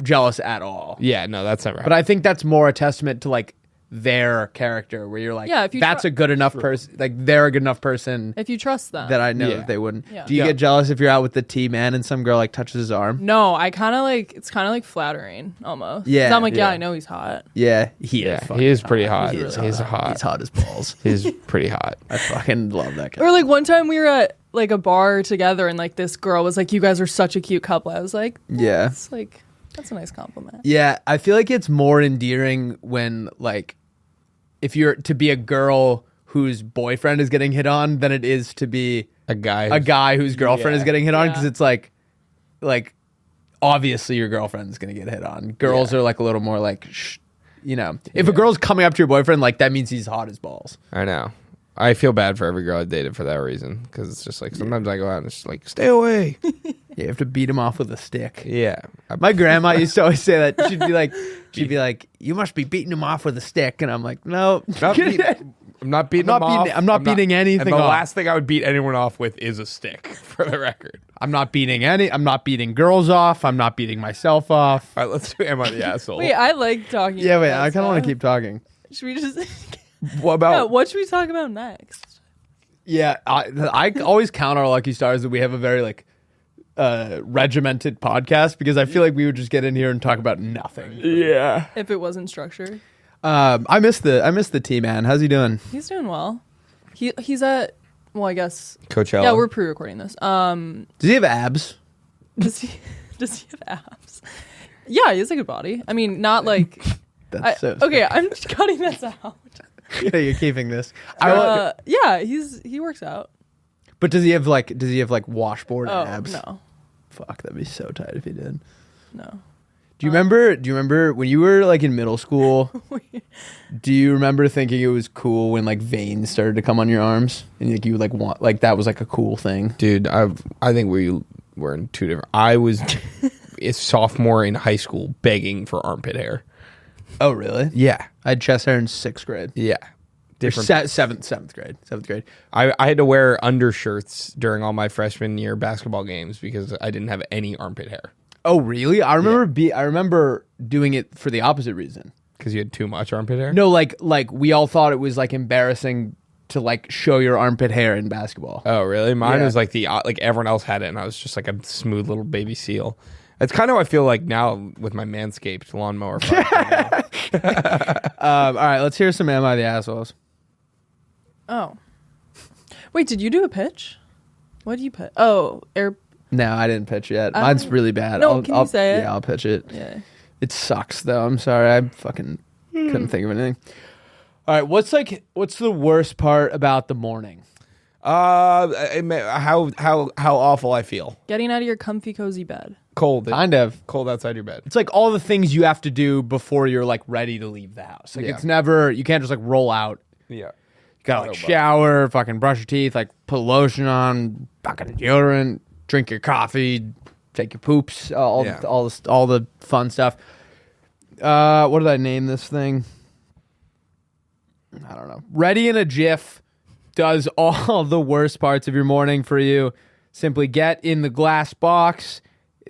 jealous at all. Yeah, no, that's never. But I think that's more a testament to like their character, where you're like, Yeah, if you that's a good enough person. Like they're a good enough person If you trust them. that I know Yeah. that they wouldn't. Yeah. Do you get jealous if you're out with the T man and some girl like touches his arm? No, I kind of like, it's kind of like flattering almost. 'Cause Yeah, I'm like, yeah, yeah. I know he's hot. Yeah, he yeah, is. he is pretty hot. He's He's hot. He's hot as balls. He's pretty hot. I fucking love that guy. Or like one time we were at like a bar together and like this girl was like, you guys are such a cute couple. I was like, Yeah. it's like, that's a nice compliment. Yeah, I feel like it's more endearing when like if you're to be a girl whose boyfriend is getting hit on than it is to be A guy. a guy whose girlfriend is Yeah. getting hit on, because Yeah. it's like obviously your girlfriend's gonna get hit on. Girls Yeah. are like a little more like if a girl's coming up to your boyfriend, like that means he's hot as balls. I know. I feel bad for every girl I dated for that reason, because it's just like sometimes I go out and it's just like, stay away. Yeah, you have to beat him off with a stick. Yeah. My grandma used to always say that. She'd be like, you must be beating him off with a stick, and I'm like, no. I'm not beating I'm not them beating- off. I'm not beating anything And the off. last thing I would beat anyone off with is a stick, for the record. I'm not beating girls off. I'm not beating myself off. All right, let's do Am I the Asshole? Wait, I like talking. Yeah, wait, about I kind of want stuff. to keep talking. Should we just? What about Yeah, what should we talk about next? Yeah, I always count our lucky stars that we have a very like regimented podcast, because I feel like we would just get in here and talk about nothing. Yeah. If it wasn't structured, I miss the T man. How's he doing? he's doing well. He's at, well, I guess. Coachella. Yeah, we're pre-recording this. Does he have abs? Does he have abs? Yeah, he has a good body. I mean, not like. That's so Okay, I'm just cutting this out. Yeah, you're keeping this. Yeah, he works out. But does he have like washboard Oh abs? no, Fuck, that'd be so tight if he did. no. Do you remember when you were like in middle school? Do you remember thinking it was cool when like veins started to come on your arms, and like you would like want like that was like a cool thing? Dude, I think we were in two different. I was a sophomore in high school begging for armpit hair. Oh really? Yeah. I had chest hair in 6th grade. Yeah. Or Different. seventh grade. I had to wear undershirts during all my freshman year basketball games because I didn't have any armpit hair. Oh really? I remember doing it for the opposite reason. Because you had too much armpit hair? No, like we all thought it was like embarrassing to like show your armpit hair in basketball. Oh, really? Mine Yeah. was like like everyone else had it, and I was just like a smooth little baby seal. It's kind of how I feel like now with my Manscaped lawnmower. All right, let's hear some Am I the Assholes? Oh, wait, did you do a pitch? What did you put? Oh, air. No, I didn't pitch yet. Mine's really bad. No, can you say it? Yeah, I'll pitch it. Yeah. It sucks though. I'm sorry. I fucking couldn't think of anything. All right, what's the worst part about the morning? How awful I feel. Getting out of your comfy, cozy bed. Cold. Kind of. Cold outside your bed. It's like all the things you have to do before you're like ready to leave the house. Like Yeah. it's never, you can't just like roll out. Yeah. You gotta like shower, fucking brush your teeth, like put lotion on, fucking deodorant, drink your coffee, take your poops, all the fun stuff. What did I name this thing? I don't know. Ready in a Jiff does all the worst parts of your morning for you. Simply get in the glass box.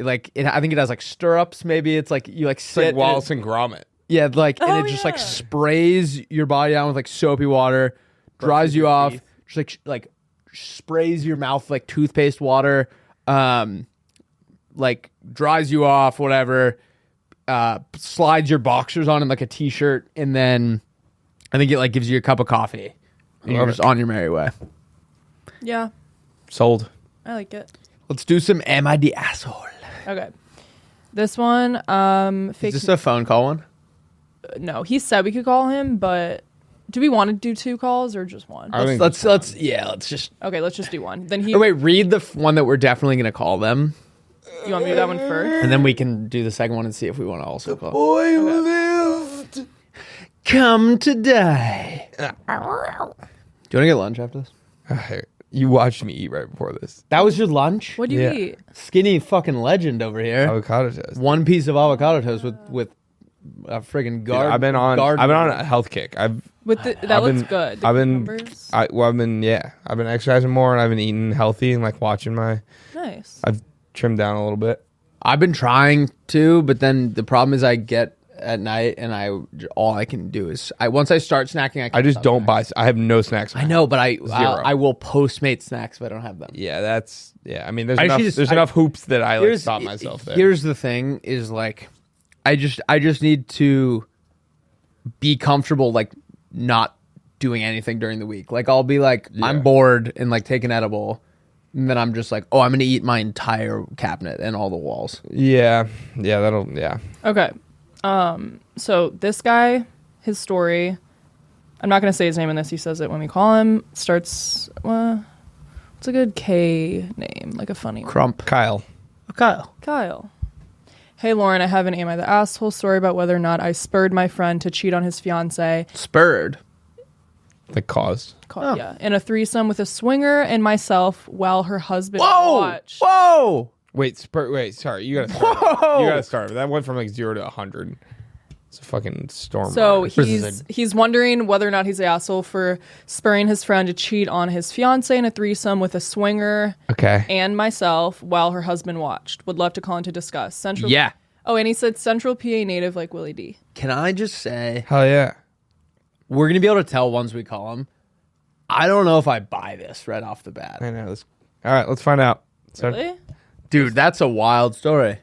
I think it has like stirrups. Maybe it's like you like It's sit. like Wallace and Gromit. Yeah, like and Oh, it just like yeah. sprays your body down with like soapy water, dries you your off, teeth. just like sprays your mouth like toothpaste water, like dries you off, whatever. Slides your boxers on in like a t-shirt, and then I think it like gives you a cup of coffee, and you're Love just it. on your merry way. Yeah, Sold. I like it. Let's do some Am I the Asshole? Okay. This one, fake. Is this a phone call one? No, he said we could call him, but do we want to do 2 calls or just one? I think Let's just. Okay, let's just do one. Then he. Oh, wait, read the one that we're definitely gonna call them, You want me to do that one first? and then we can do the second one and see if we want to also call. Boy who lived. Come to die. Do you want to get lunch after this? You watched me eat right before this. That was your lunch? What do you Yeah. eat? Skinny fucking legend over here. Avocado toast. One piece of avocado toast with a friggin' Dude, garden. I've been on a health kick. That looks good. The I've been cucumbers? I've been exercising more and I've been eating healthy and like watching Nice. I've trimmed down a little bit. I've been trying to, but then the problem is I get at night and all I can do is once I start snacking, I just don't buy. I have no snacks. I know, but I Zero. will Postmate snacks if I don't have them. Yeah, I mean, there's there's enough hoops that I like stop myself there. Here's the thing: is like, I just need to be comfortable, like not doing anything during the week. Like I'll be like, I'm bored and like take an edible, and then I'm just like, oh, I'm gonna eat my entire cabinet and all the walls. Yeah. Okay. So this guy, his story, I'm not going to say his name unless he says it when we call him, starts, what's a good K name? Like a funny one. Crump. Kyle. Kyle. Hey, Lauren, I have an Am I the Asshole story about whether or not I spurred my friend to cheat on his fiance. Spurred. Like caused. Yeah. In a threesome with a swinger and myself while her husband watched. Whoa! Wait, sorry. You gotta start. You gotta start. That went from like 0 to 100. It's a fucking storm. So he's wondering whether or not he's the asshole for spurring his friend to cheat on his fiance in a threesome with a swinger. Okay. And myself while her husband watched. Would love to call in to discuss. Central. Yeah. Oh, and he said Central PA native like Willie D. Can I just say, Hell yeah. we're gonna be able to tell once we call him. I don't know if I buy this right off the bat. I know. All right, let's find out. So, Really? Dude, that's a wild story.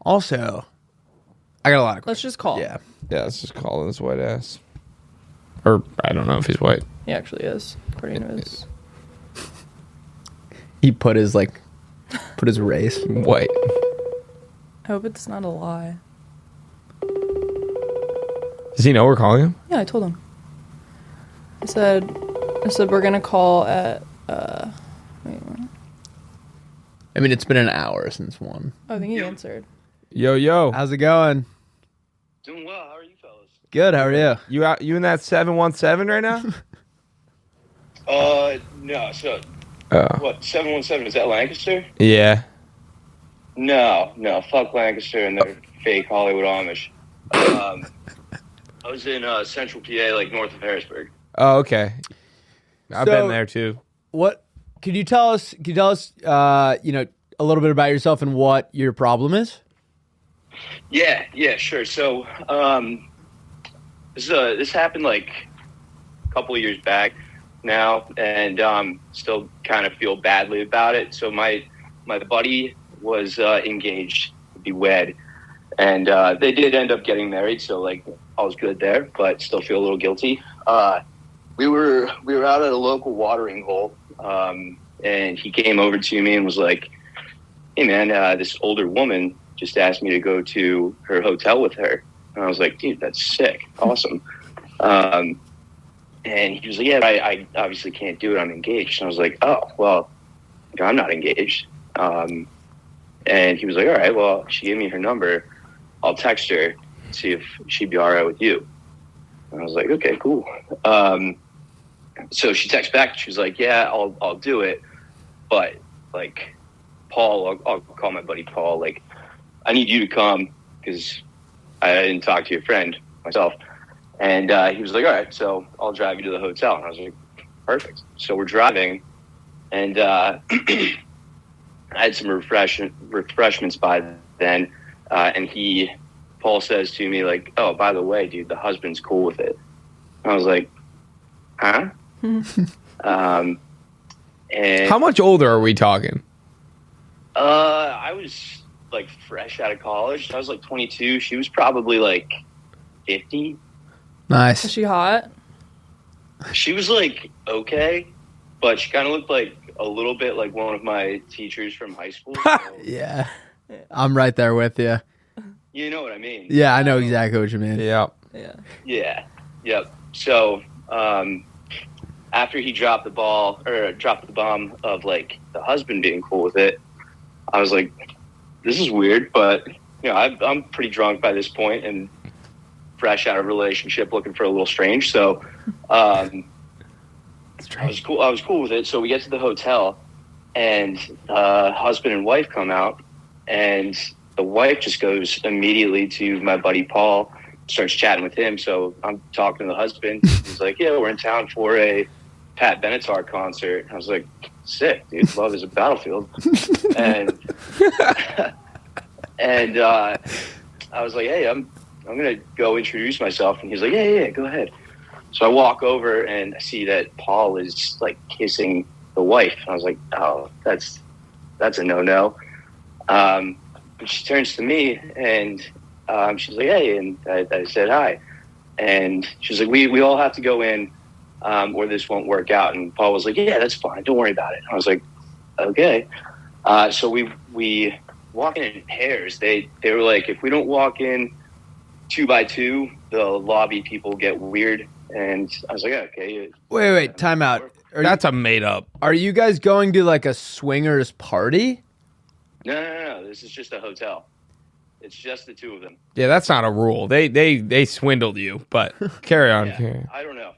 Also, I got a lot of questions. Let's just call. Yeah. Yeah, let's just call his white ass. Or I don't know if he's white. He actually is, according to his. He put his race. White. I hope it's not a lie. Does he know we're calling him? Yeah, I told him. I said we're gonna call at wait, what? I mean, it's been an hour since one. Oh, I think he answered. Yo. How's it going? Doing well. How are you fellas? Good. How are you? You in that 717 right now? No. So, Oh. what? 717 is that Lancaster? Yeah. No. Fuck Lancaster and their fake Hollywood Amish. I was in Central PA, like north of Harrisburg. Oh, okay. I've So- been there too. What? Could you tell us? A little bit about yourself and what your problem is? Yeah, sure. So, this happened like a couple of years back now, and still kind of feel badly about it. So my buddy was engaged to be wed, and they did end up getting married. So like I was good there, but still feel a little guilty. We were out at a local watering hole, and he came over to me and was like, "Hey man, this older woman just asked me to go to her hotel with her." And I was like, "Dude, that's sick, awesome." And he was like, "Yeah, I obviously can't do it. I'm engaged." And I was like, "Oh, well, I'm not engaged." And he was like, "All right, well, she gave me her number. I'll text her, see if she'd be all right with you." And I was like, "Okay, cool." So she texts back. She was like, "Yeah, I'll do it, but like, Paul, I'll call my buddy Paul. Like, I need you to come because I didn't talk to your friend myself." And he was like, "All right, so I'll drive you to the hotel." And I was like, "Perfect." So we're driving, and I had some refreshments by then, and Paul says to me like, "Oh, by the way, dude, the husband's cool with it." And I was like, "Huh?" And How much older are we talking? I was like fresh out of college. I was like 22. She was probably like 50. Is Nice. she hot? She was like okay, but she kind of looked like a little bit like one of my teachers from high school. So, Yeah. I'm right there with you. you know what I mean? Yeah, I know exactly what you mean. Yeah. Yeah. Yeah. Yep. So after he dropped the bomb of like the husband being cool with it, I was like, this is weird, but you know, I'm pretty drunk by this point and fresh out of a relationship, looking for a little strange. So I was cool with it. So we get to the hotel, and husband and wife come out, and the wife just goes immediately to my buddy Paul starts chatting with him. So I'm talking to the husband. He's like, yeah, we're in town for a Pat Benatar concert. I was like, sick, dude. Love is a battlefield. and I was like, hey, I'm gonna go introduce myself. And he's like, yeah, go ahead. So I walk over and I see that Paul is like kissing the wife. I was like, oh, that's a no. And she turns to me and she's like, hey, and I said hi. And she's like, we all have to go in or this won't work out. And Paul was like, yeah, that's fine. Don't worry about it. I was like, okay. So we walk in pairs. They were like, if we don't walk in 2 by 2, the lobby people get weird. And I was like, okay. Wait, time out. That's a made up. Are you guys going to like a swingers party? No. This is just a hotel. It's just the two of them. Yeah, that's not a rule. They swindled you, but carry on. Yeah, I don't know.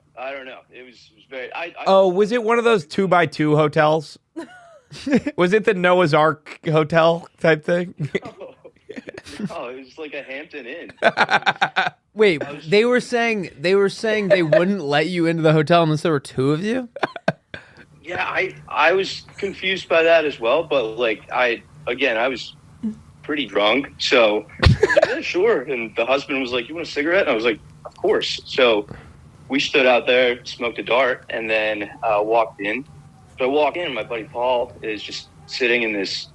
It was very. Was it one of those 2 by 2 hotels? Was it the Noah's Ark hotel type thing? Oh, it was like a Hampton Inn. Wait, they were saying they wouldn't let you into the hotel unless there were 2 of you? Yeah, I was confused by that as well, but like I was pretty drunk, so I was like, yeah, sure. And the husband was like, you want a cigarette? And I was like, of course. So we stood out there, smoked a dart, and then walked in. So I walk in, and my buddy Paul is just sitting in this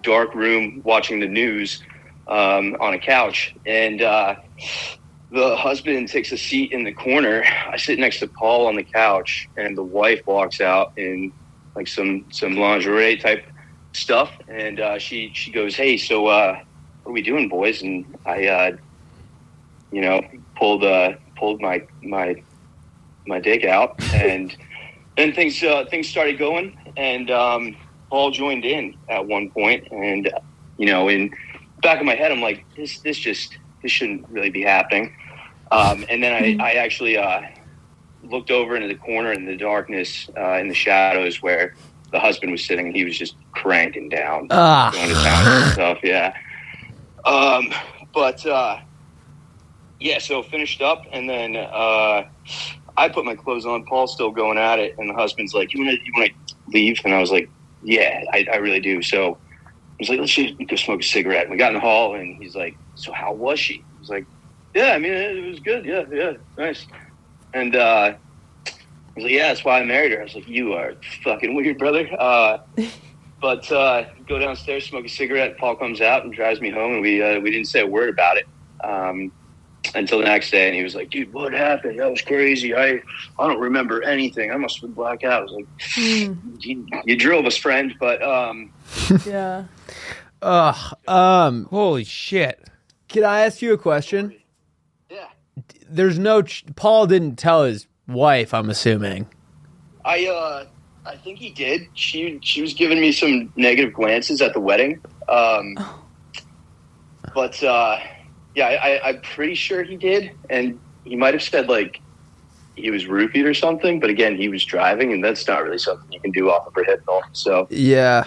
dark room watching the news on a couch. And the husband takes a seat in the corner. I sit next to Paul on the couch, and the wife walks out in like some lingerie type stuff. And she goes, hey, so what are we doing, boys? And I, pulled my dick out, and then things started going, and Paul joined in at one point, and in the back of my head, I'm like, this shouldn't really be happening. And then I actually looked over into the corner in the darkness, in the shadows where the husband was sitting, and he was just cranking down, going to town and stuff. Yeah. So finished up, and then I put my clothes on. Paul's still going at it, and the husband's like, "You want to leave?" And I was like, "Yeah, I really do." So he's like, "Let's just go smoke a cigarette." And we got in the hall, and he's like, "So how was she?" I was like, "Yeah, I mean, it was good. Yeah, nice." And he's like, "Yeah, that's why I married her." I was like, "You are fucking weird, brother." But go downstairs, smoke a cigarette. Paul comes out and drives me home, and we didn't say a word about it until the next day. And he was like, "Dude, what happened? That was crazy. I don't remember anything. I must have been blacked out." I was like, you drove us, friend, but yeah. Holy shit. Can I ask you a question? Yeah. There's Paul didn't tell his wife, I'm assuming. I think he did. She was giving me some negative glances at the wedding. But I'm pretty sure he did. And he might have said like he was roofied or something. But again, he was driving, and that's not really something you can do off of Prohibital. So yeah.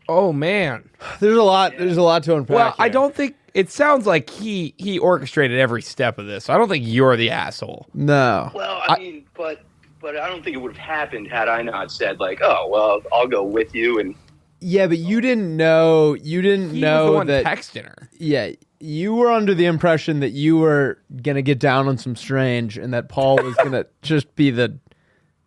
Oh man, there's a lot. There's a lot to unpack. Well, here. I don't think it sounds like he orchestrated every step of this. So I don't think you're the asshole. No. Well, I mean, but I don't think it would have happened had I not said like, "Oh, well, I'll go with you." And yeah, but you didn't know. You didn't he know was the one that texting her. Yeah, you were under the impression that you were gonna get down on some strange, and that Paul was gonna just be the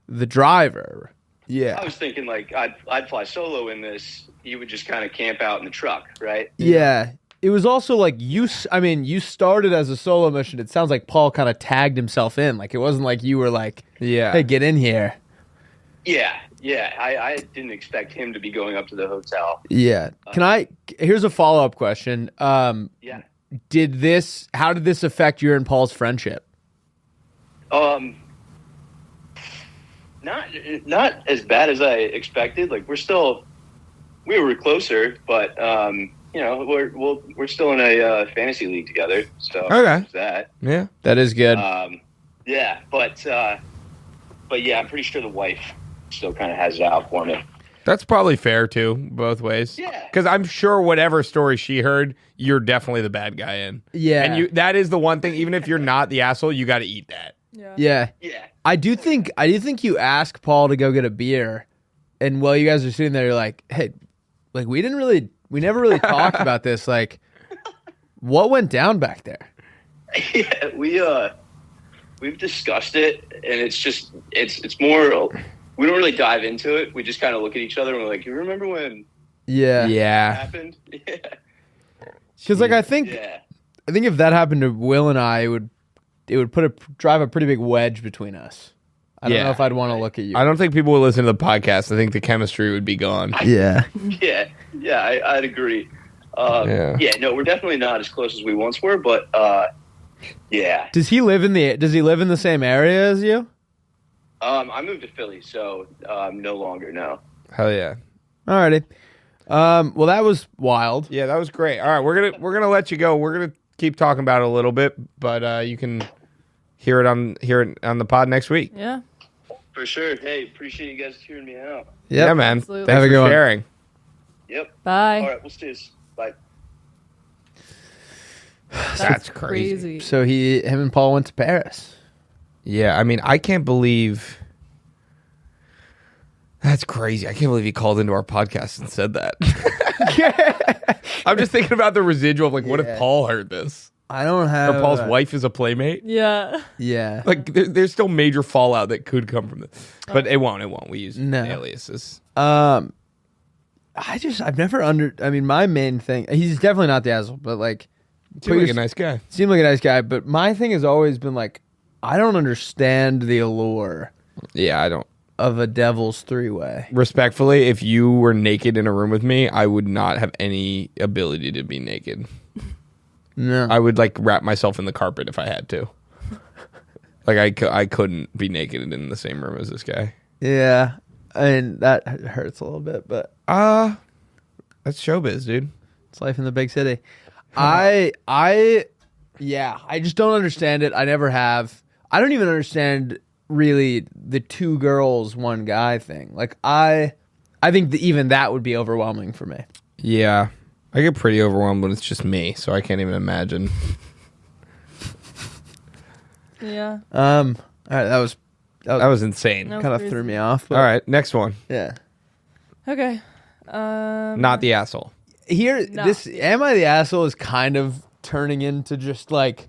driver. Yeah, I was thinking like I'd fly solo in this. He would just kind of camp out in the truck, right? Yeah. It was also like you started as a solo mission. It sounds like Paul kind of tagged himself in. Like it wasn't like you were like, hey, get in here. Yeah. I didn't expect him to be going up to the hotel. Yeah. Here's a follow-up question. Yeah. How did this affect your and Paul's friendship? Not as bad as I expected. Like we were closer, but we're still in a fantasy league together. So okay, that that is good. But yeah, I'm pretty sure the wife still kind of has it out for me. That's probably fair too, both ways. Yeah. Because I'm sure whatever story she heard, you're definitely the bad guy in. Yeah. And that is the one thing, even if you're not the asshole, you got to eat that. Yeah. Yeah. I do think you ask Paul to go get a beer, and while you guys are sitting there, you're like, hey, like we never really talked about this. Like, what went down back there? Yeah, we've discussed it, and it's more. We don't really dive into it. We just kind of look at each other and we're like, "You remember when Yeah. it Yeah. happened?" Yeah. Because like I think Yeah. if that happened to Will and I, it would drive a pretty big wedge between us. I don't Yeah. know if I'd want to look at you. I don't think people would listen to the podcast. I think the chemistry would be gone. Yeah. Yeah. I'd agree. Yeah. Yeah. No, we're definitely not as close as we once were, but yeah. Does he live in the same area as you? I moved to Philly, so no longer. No. Hell yeah. Alrighty. Well, that was wild. Yeah, that was great. All right, we're gonna let you go. We're gonna keep talking about it a little bit, but you can hear it on the pod next week. Yeah. For sure. Hey, appreciate you guys hearing me out. Yep. Yeah, man. Absolutely. Thanks Have a for good one. sharing. Yep. Bye. All right. We'll see you. Bye. That's crazy. So him and Paul went to Paris. Yeah, I mean, I can't believe. That's crazy. I can't believe he called into our podcast and said that. I'm just thinking about the residual of like, what Yeah. if Paul heard this? I don't have Or Paul's wife is a playmate? Yeah. Yeah. Like, there's still major fallout that could come from this. But it won't. We use No. aliases. I've never I mean, my main thing, he's definitely not the asshole, but like, Seems like a nice guy. seemed like a nice guy, but my thing has always been like, I don't understand the allure Yeah, I don't. of a devil's three-way. Respectfully, if you were naked in a room with me, I would not have any ability to be naked. No. I would like wrap myself in the carpet if I had to. Like I couldn't be naked in the same room as this guy. Yeah. I mean, that hurts a little bit, but That's showbiz, dude. it's life in the big city. I just don't understand it. I never have. I don't even understand really the two girls, one guy thing. Like I think even that would be overwhelming for me. Yeah. I get pretty overwhelmed when it's just me, so I can't even imagine. Yeah. All right, that That was insane. No. kind of crazy. threw me off. But All right, next one. yeah. Okay. Not the asshole. No. Am I the asshole is kind of turning into just like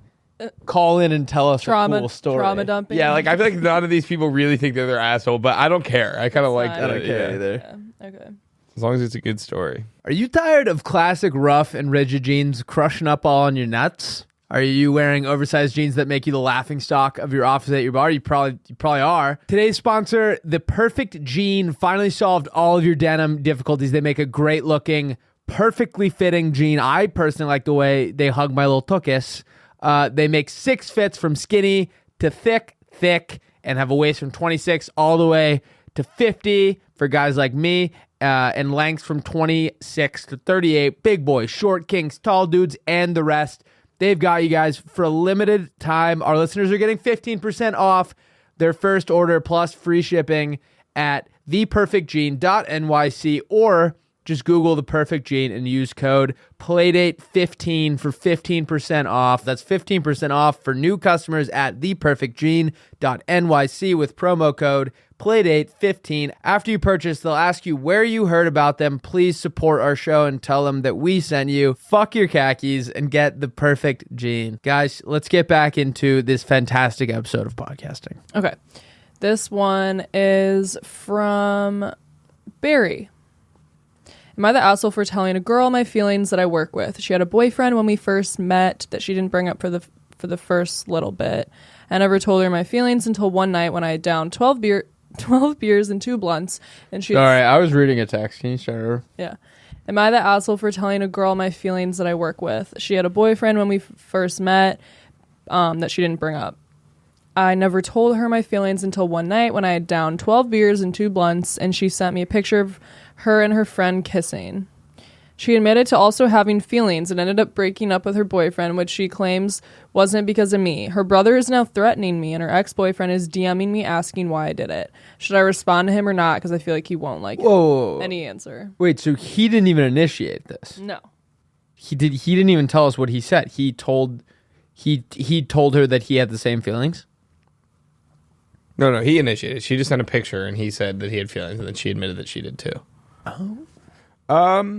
call in and tell us a cool story. trauma dumping. Yeah, like I feel like none of these people really think they're their asshole, but I don't care. I kind of like fine. that. I don't care Yeah. either. Yeah. Okay. As long as it's a good story. Are you tired of classic rough and rigid jeans crushing up all on your nuts? Are you wearing oversized jeans that make you the laughing stock of your office at your bar? You probably are. Today's sponsor, The Perfect Jean, finally solved all of your denim difficulties. They make a great looking, perfectly fitting jean. I personally like the way they hug my little tuchus. They make 6 fits from skinny to thick, and have a waist from 26 all the way to 50 for guys like me. And lengths from 26 to 38. Big boys, short kings, tall dudes, and the rest. They've got you guys for a limited time. Our listeners are getting 15% off their first order plus free shipping at theperfectjean.nyc or just Google The Perfect Jean and use code Playdate15 for 15% off. That's 15% off for new customers at theperfectjean.nyc with promo code Playdate15. After you purchase, they'll ask you where you heard about them. Please support our show and tell them that we sent you. Fuck your khakis and get the perfect jean. Guys, let's get back into this fantastic episode of podcasting. Okay. This one is from Barry. Am I the asshole for telling a girl my feelings that I work with? She had a boyfriend when we first met that she didn't bring up for the first little bit. I never told her my feelings until one night when I had downed 12 beers and 2 blunts, and she. Sorry, I was reading a text. Can you start over? Yeah. Am I the asshole for telling a girl my feelings that I work with? She had a boyfriend when we first met that she didn't bring up. I never told her my feelings until one night when I had downed 12 beers and 2 blunts, and she sent me a picture of her and her friend kissing. She admitted to also having feelings and ended up breaking up with her boyfriend, which she claims wasn't because of me. Her brother is now threatening me, and her ex-boyfriend is DMing me asking why I did it. Should I respond to him or not? Because I feel like he won't like Whoa. any answer. Wait, so he didn't even initiate this? No. He didn't even tell us what he said. He told her that he had the same feelings? No, he initiated. She just sent a picture, and he said that he had feelings, and then she admitted that she did too.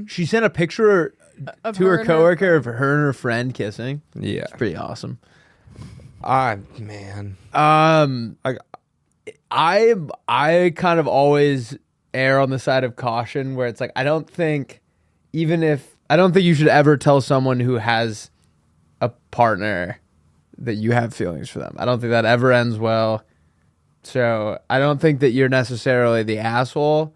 She sent a picture Of to her her and coworker of her and her friend kissing. Yeah. It's pretty awesome. Man. I kind of always err on the side of caution where it's like I don't think you should ever tell someone who has a partner that you have feelings for them. I don't think that ever ends well. So I don't think that you're necessarily the asshole.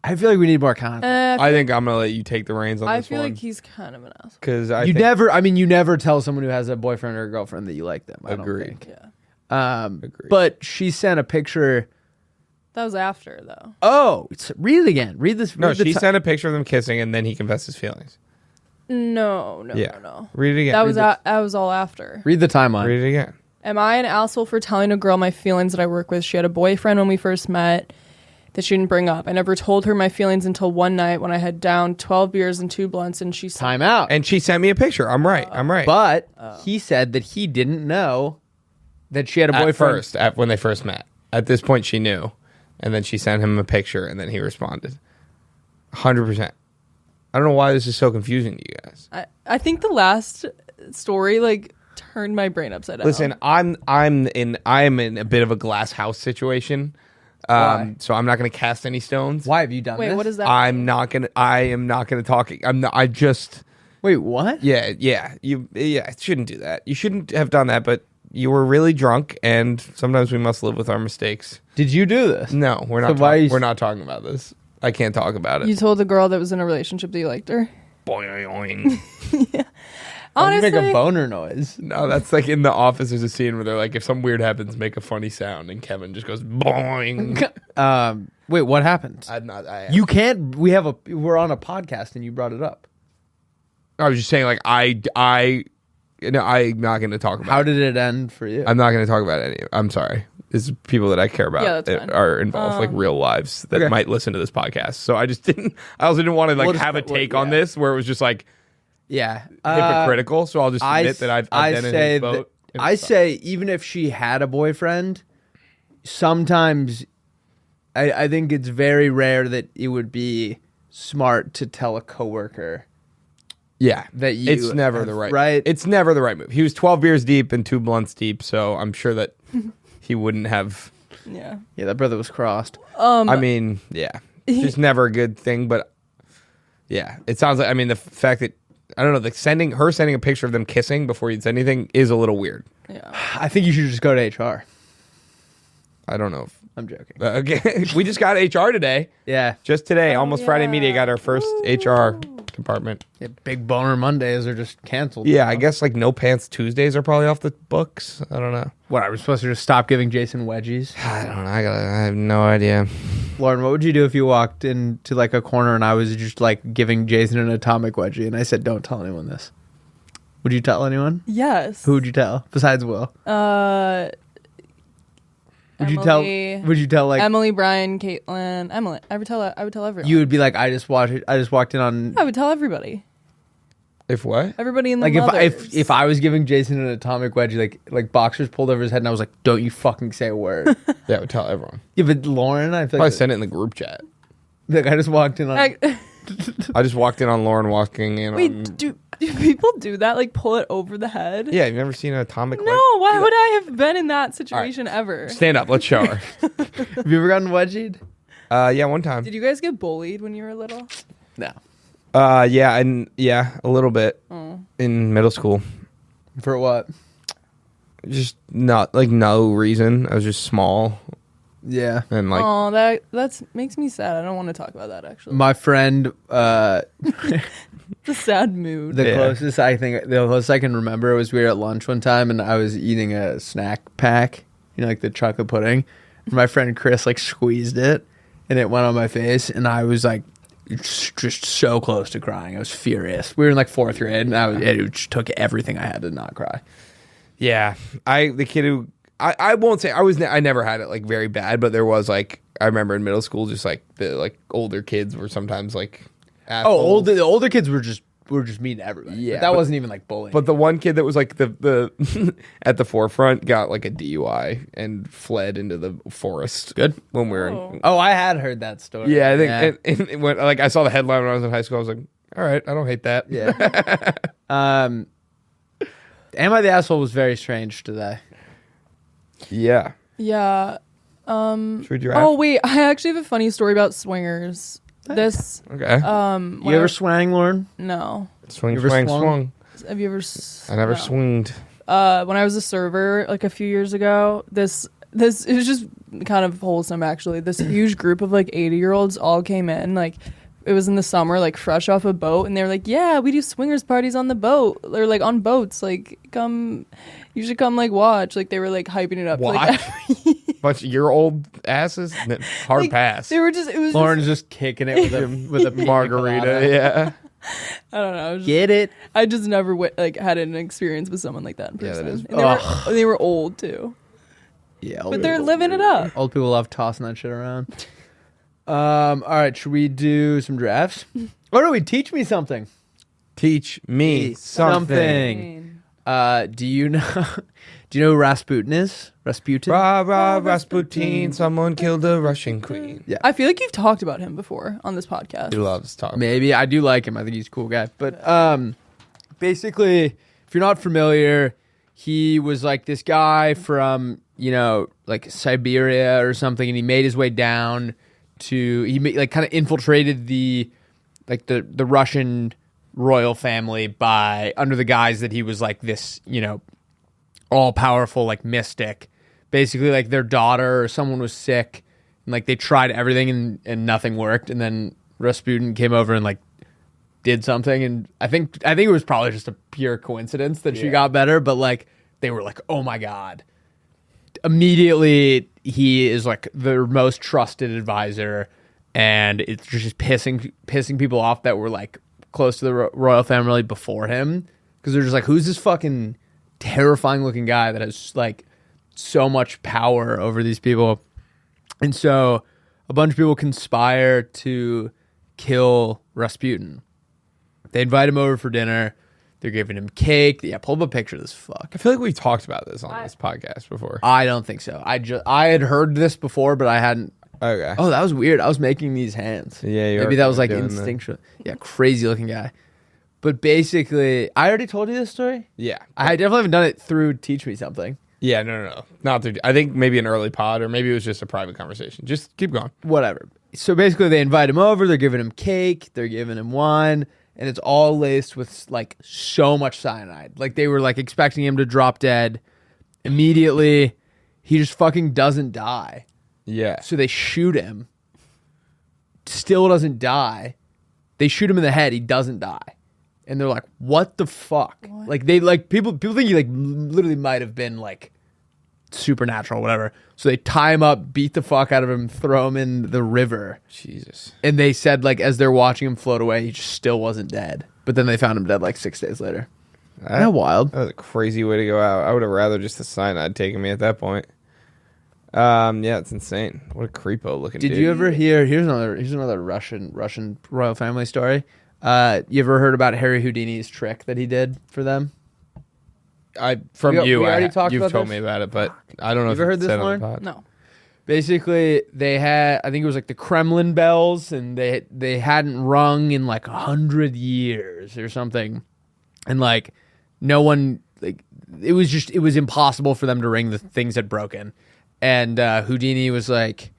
I feel like we need more context. I think I'm gonna let you take the reins on I this feel one. like he's kind of an asshole. Because You never tell someone who has a boyfriend or a girlfriend that you like them. I Agree. don't think. Yeah. Agree. But she sent a picture. That was after, though. Oh, read it again. Read this. No, read the she ti- sent a picture of them kissing, and then he confessed his feelings. No. Read it again. That was all after. Read the timeline. Read it again. Am I an asshole for telling a girl my feelings that I work with? She had a boyfriend when we first met that she didn't bring up. I never told her my feelings until one night when I had downed 12 beers and 2 blunts, and she said, Time out. And she sent me a picture. I'm right. But he said that he didn't know that she had a At boyfriend. first, when they first met. At this point, she knew. And then she sent him a picture, and then he responded. 100%. I don't know why this is so confusing to you guys. I think the last story turned my brain upside down. Listen, I'm in a bit of a glass house situation. Why? So I'm not going to cast any stones. Why have you done Wait, this? what is that? I am not going to talk. Wait, what? Yeah. You shouldn't do that. You shouldn't have done that, but you were really drunk, and sometimes we must live with our mistakes. Did you do this? No, we're not. We're not talking about this. I can't talk about it. You told the girl that was in a relationship that you liked her? Boing. Why do you Honestly, make a boner noise? No, that's like in The Office. There's a scene where they're like, if something weird happens, make a funny sound, and Kevin just goes boing. Wait, what happened? You can't. We're on a podcast, and you brought it up. I was just saying, like I'm not going to talk about. How did it end for you? I'm not going to talk about any. I'm sorry. It's people that I care about Yeah, that's fine. are involved, like real lives that Okay. might listen to this podcast. So I just didn't. I also didn't want to We'll just- have a take yeah. on this where it was just like Yeah, hypocritical. So I'll just admit that I've been in his boat. and I it's fine. say even if she had a boyfriend, sometimes I think it's very rare that it would be smart to tell a coworker yeah, that you. it's never the have- right. It's never the right move. He was 12 beers deep and 2 blunts deep, so I'm sure that he wouldn't have. yeah. Yeah, that brother was crossed. I mean, yeah, it's just never a good thing. But yeah, it sounds like. I mean, the fact that I don't know, like sending a picture of them kissing before you'd say anything is a little weird. Yeah. I think you should just go to HR. I don't know. I'm joking. Okay, we just got HR today. Yeah. Just today, Almost Friday yeah. Media got our first HR compartment. Yeah, big boner Mondays are just canceled. Yeah, now. I guess like no pants Tuesdays are probably off the books. I don't know. What, I was supposed to just stop giving Jason wedgies? I don't know. I have no idea. Lauren, what would you do if you walked into like a corner and I was just like giving Jason an atomic wedgie and I said, don't tell anyone this? Would you tell anyone? Yes. Who would you tell besides Will? Would you tell? Emily. Would you tell like Emily, Brian, Caitlin, Emily. I would tell everyone. you would be like, I just walked in on I would tell everybody. If what? Everybody in the like mothers. if I was giving Jason an atomic wedgie, like boxers pulled over his head and I was like, don't you fucking say a word. Yeah, I would tell everyone. Yeah, but Lauren, I feel Probably like, send it in the group chat. I just walked in on. I just walked in on Lauren walking in. Wait, on, do people do that? Like pull it over the head? yeah, you've never seen an atomic? No, why would I have been in that situation ever? Stand up. Let's show her. Have you ever gotten wedgied? Yeah, one time. Did you guys get bullied when you were little? No. Yeah, a little bit in middle school. For what? Just not like no reason. I was just small Yeah. and like Oh, that makes me sad. I don't want to talk about that actually. My friend, It's a sad mood. the Yeah. closest I can remember was we were at lunch one time and I was eating a snack pack, like the chocolate pudding. And my friend Chris like squeezed it and it went on my face and I was like just so close to crying. I was furious. We were in like 4th grade, and it just took everything I had to not cry. Yeah, the kid who I won't say I never had it like very bad, but there was like I remember in middle school, just like the like older kids were sometimes like assholes. The older kids were just mean to everybody. Yeah, but that wasn't even like bullying. But the one kid that was like the at the forefront got like a DUI and fled into the forest. Good. When we were I had heard that story. yeah, I think and when like I saw the headline when I was in high school, I was like, all right, I don't hate that. Yeah. Am I the Asshole was very strange today. Yeah. Yeah. Should we do Oh wait, I actually have a funny story about swingers. This Okay. You ever swang, Lauren? no. Swing, You ever swing, swung? swung. Have you ever? I never no. swinged. When I was a server like a few years ago, this it was just kind of wholesome actually. This huge group of like 80-year-olds all came in like. It was in the summer, like fresh off a boat, and they were like, "Yeah, we do swingers parties on the boat, or like on boats. Like, come, you should come, like watch." Like they were like hyping it up. What? Like, Bunch of your old asses? Hard like, pass. They were just. It was. Lauren's just kicking it with a Margarita, yeah. I don't know. I was just, Get it? I just never had an experience with someone like that in Yeah, person. that is- And they were old too, Yeah. but they're living it up. Old people love tossing that shit around. All right, should we do some drafts? Or do we teach me something? Teach me something. Do you know who Rasputin is? Rasputin? Rasputin, someone killed the Russian queen. Yeah. I feel like you've talked about him before on this podcast. He loves talking. Maybe. I do like him. I think he's a cool guy. But basically, if you're not familiar, he was like this guy from, like Siberia or something, and he made his way down to kind of infiltrated the Russian royal family by under the guise that he was like this, all powerful like mystic. Basically, like their daughter or someone was sick, and like they tried everything and nothing worked, and then Rasputin came over and like did something, and I think it was probably just a pure coincidence that she got better, but like they were like, oh my god. Immediately he is like the most trusted advisor, and it's just pissing people off that were like close to the royal family before him, because they're just like, who's this fucking terrifying looking guy that has like so much power over these people? And so a bunch of people conspire to kill Rasputin. They invite him over for dinner. They're giving him cake. Yeah, pull up a picture of this fuck. I feel like we talked about this on this podcast before. I don't think so. I had heard this before, but I hadn't. Okay. Oh, that was weird. I was making these hands. Yeah, you maybe are that was like doing instinctual. Yeah, crazy looking guy. But basically, I already told you this story. Yeah. I definitely haven't done it through Teach Me Something. Yeah, no. Not through. I think maybe an early pod, or maybe it was just a private conversation. Just keep going. Whatever. So basically, they invite him over. They're giving him cake. They're giving him wine. And it's all laced with like so much cyanide. Like they were like expecting him to drop dead. Immediately, he just fucking doesn't die. Yeah. So they shoot him. Still doesn't die. They shoot him in the head. He doesn't die. And they're like, what the fuck? What? Like they like people think he like literally might have been like supernatural, whatever. So they tie him up, beat the fuck out of him, throw him in the river. Jesus. And they said like as they're watching him float away, he just still wasn't dead. But then they found him dead like 6 days later. Isn't that wild? That was a crazy way to go out. I would have rather just the cyanide taken me at that point. Yeah, it's insane. What a creepo looking dude. Did you ever hear? Here's another Russian royal family story. You ever heard about Harry Houdini's trick that he did for them? You've already talked about told this? me about it, but I don't know if ever it's heard this, said on the Lauren? pod. No. Basically, they had, I think it was like the Kremlin bells, and they hadn't rung in like 100 years or something, and like no one, like it was impossible for them to ring. The things had broken, and Houdini was like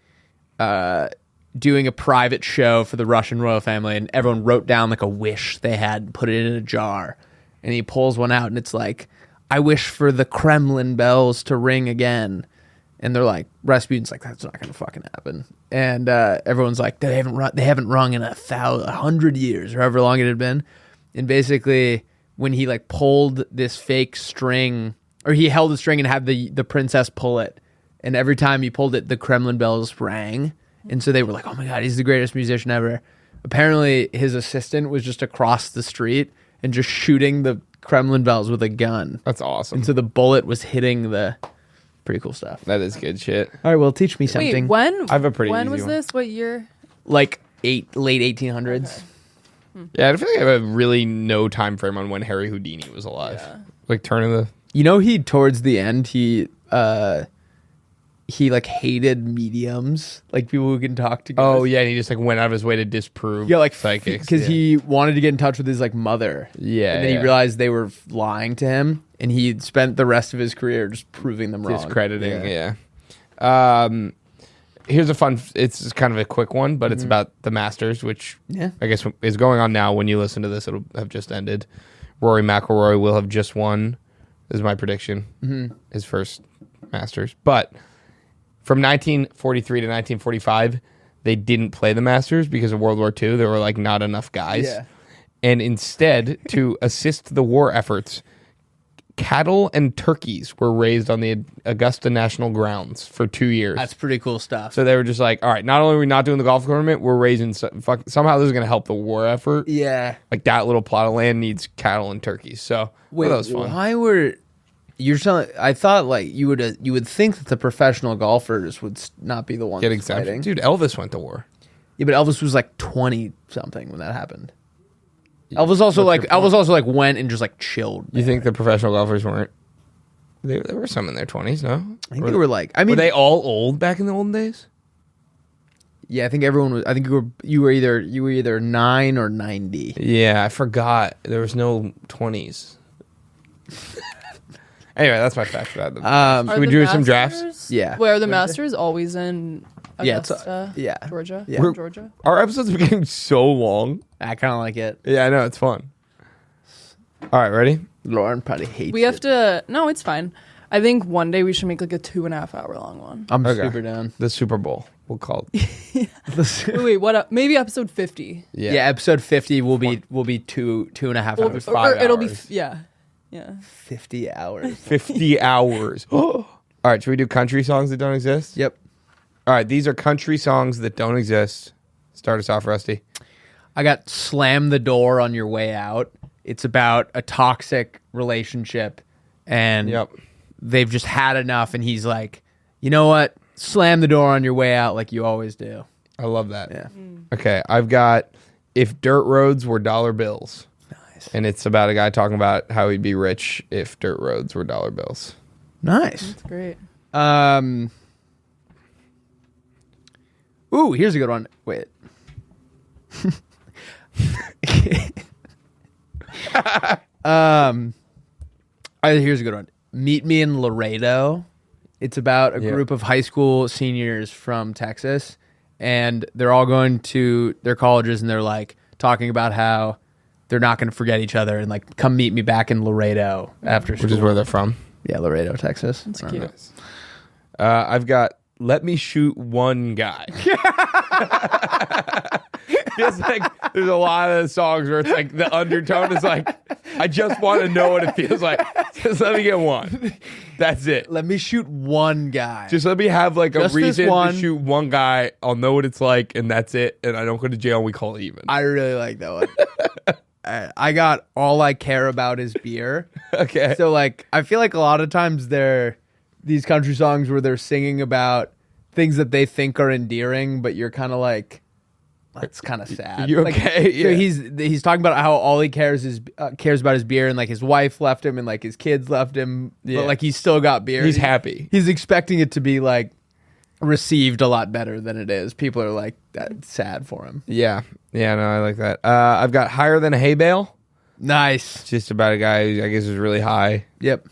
doing a private show for the Russian royal family, and everyone wrote down like a wish they had and put it in a jar, and he pulls one out, and it's like, I wish for the Kremlin bells to ring again. And they're like, Rasputin's like, that's not gonna fucking happen. And everyone's like, they haven't rung in 100 years, or however long it had been. And basically, when he like pulled this fake string, or he held the string and had the princess pull it, and every time he pulled it, the Kremlin bells rang. And so they were like, oh my god, he's the greatest musician ever. apparently his assistant was just across the street and just shooting the Kremlin bells with a gun. That's awesome. And so the bullet was hitting the pretty cool stuff. That is good shit. All right, well, teach me something. Wait, when? I have a pretty When easy was one. this? What year? Like late 1800s. Yeah, I feel like I have a really no time frame on when Harry Houdini was alive. Yeah. Like turn of the. You know, he towards the end he like hated mediums, like people who can talk to ghosts. Oh yeah, and he just like went out of his way to disprove. Yeah, like psychics because he wanted to get in touch with his like mother. Yeah, and then he realized they were lying to him, and he spent the rest of his career just proving them wrong, discrediting. Yeah. Here's a fun. It's just kind of a quick one, but it's about the Masters, which I guess is going on now. When you listen to this, it'll have just ended. Rory McIlroy will have just won. Is my prediction. His first Masters, but from 1943 to 1945, they didn't play the Masters because of World War II. There were like not enough guys. Yeah. And instead, to assist the war efforts, cattle and turkeys were raised on the Augusta National Grounds for 2 years. That's pretty cool stuff. So they were just like, all right, not only are we not doing the golf tournament, we're raising somehow this is going to help the war effort. Yeah. Like that little plot of land needs cattle and turkeys. So Wait, that was fun. why were you're telling? I thought like you would think that the professional golfers would not be the ones Get exemption. fighting. Dude, Elvis went to war. Yeah, but Elvis was like 20 something when that happened. Elvis also like went and just like chilled. You think the professional golfers weren't? There were some in their 20s, no? I think they were like. I mean, were they all old back in the olden days? yeah, I think everyone was. I think you were either 9 or 90. Yeah, I forgot. There was no 20s. Anyway, that's my fact for that. Should we the do some drafts? Masters- Yeah. Where are the Masters always in Yeah, it's, Augusta? yeah. Georgia? Yeah. We're- Georgia? Our episodes are getting so long. I kind of like it. Yeah, I know. It's fun. All right, ready? Lauren probably hates. We have it. to... No, it's fine. I think one day we should make like a 2.5 hour long one. I'm Okay. super down. The Super Bowl. We'll call it. Wait, what? Maybe episode 50. Yeah. Yeah, episode 50 will be 2.5 hours. Or it'll be... hours. Yeah. 50 hours. 50 hours. All right, should we do country songs that don't exist? Yep. All right, these are country songs that don't exist. Start us off, Rusty. I got Slam the Door on Your Way Out. It's about a toxic relationship and Yep. they've just had enough and he's like, "You know what? Slam the door on your way out like you always do." I love that. Yeah. Okay, I've got If Dirt Roads Were Dollar Bills. Nice. And it's about a guy talking about how he'd be rich if dirt roads were dollar bills. Nice. It's great. Ooh, here's a good one. Wait. Here's a good one. Meet Me in Laredo. It's about a group of high school seniors from Texas, and they're all going to their colleges, and they're like talking about how they're not going to forget each other, and like come meet me back in Laredo after school. Which is where they're from. Yeah, Laredo, Texas. It's cute. I've got Let Me Shoot One Guy. Just like there's a lot of songs where it's like the undertone is like, I just want to know what it feels like. Just let me get one. That's it. Let me shoot one guy. Just let me have like a Just this reason one. to shoot one guy. I'll know what it's like, and that's it. And I don't go to jail and we call it even. I really like that one. I got All I Care About Is Beer. Okay. So like I feel like a lot of times they're these country songs where they're singing about things that they think are endearing, but you're kind of like, that's kind of sad. You Like, okay? so Yeah. he's talking about how all he cares about his beer, and like his wife left him and like his kids left him, Yeah. but like he's still got beer. He's happy. He's expecting it to be like received a lot better than it is. People are like, that's sad for him. Yeah. Yeah, no, I like that. I've got Higher Than a Hay Bale. Nice. It's just about a guy who I guess is really high. Yep.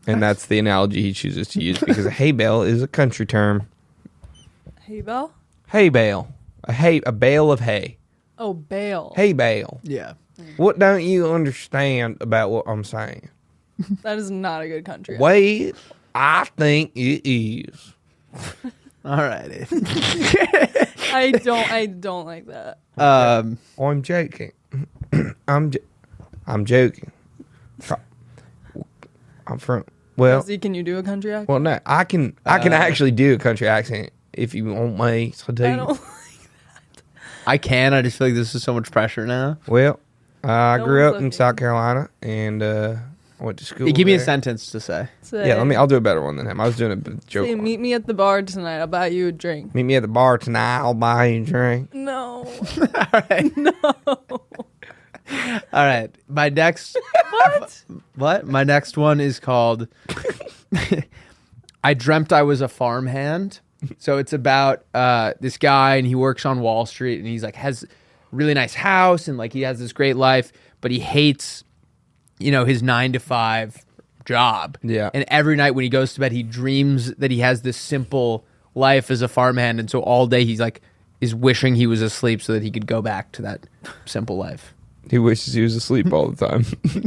And that's the analogy he chooses to use because a hay bale is a country term. Hay bale? Hay bale. A bale of hay. Oh, bale. Hay bale. Yeah. What don't you understand about what I'm saying? That is not a good country. Wait, I think it is. All righty. I don't like that. I'm joking. I'm joking. I'm from Jesse, can you do a country accent? well no I can actually do a country accent if you want me to do. I don't. I can. I just feel like this is so much pressure now. Well, I No grew one's up in looking. South Carolina and went to school. Give me a there. sentence to say. Say, Yeah, I'll do a better one than him. I was doing a joke. say, one. meet me at the bar tonight. I'll buy you a drink. Meet me at the bar tonight. I'll buy you a drink. No. All right. No. All right. My next. What? My next one is called I Dreamt I Was a Farmhand. So it's about this guy, and he works on Wall Street, and he's like has a really nice house, and like he has this great life, but he hates, his 9 to 5 job. Yeah. And every night when he goes to bed, he dreams that he has this simple life as a farmhand, and so all day he's like is wishing he was asleep so that he could go back to that simple life. He wishes he was asleep all the time.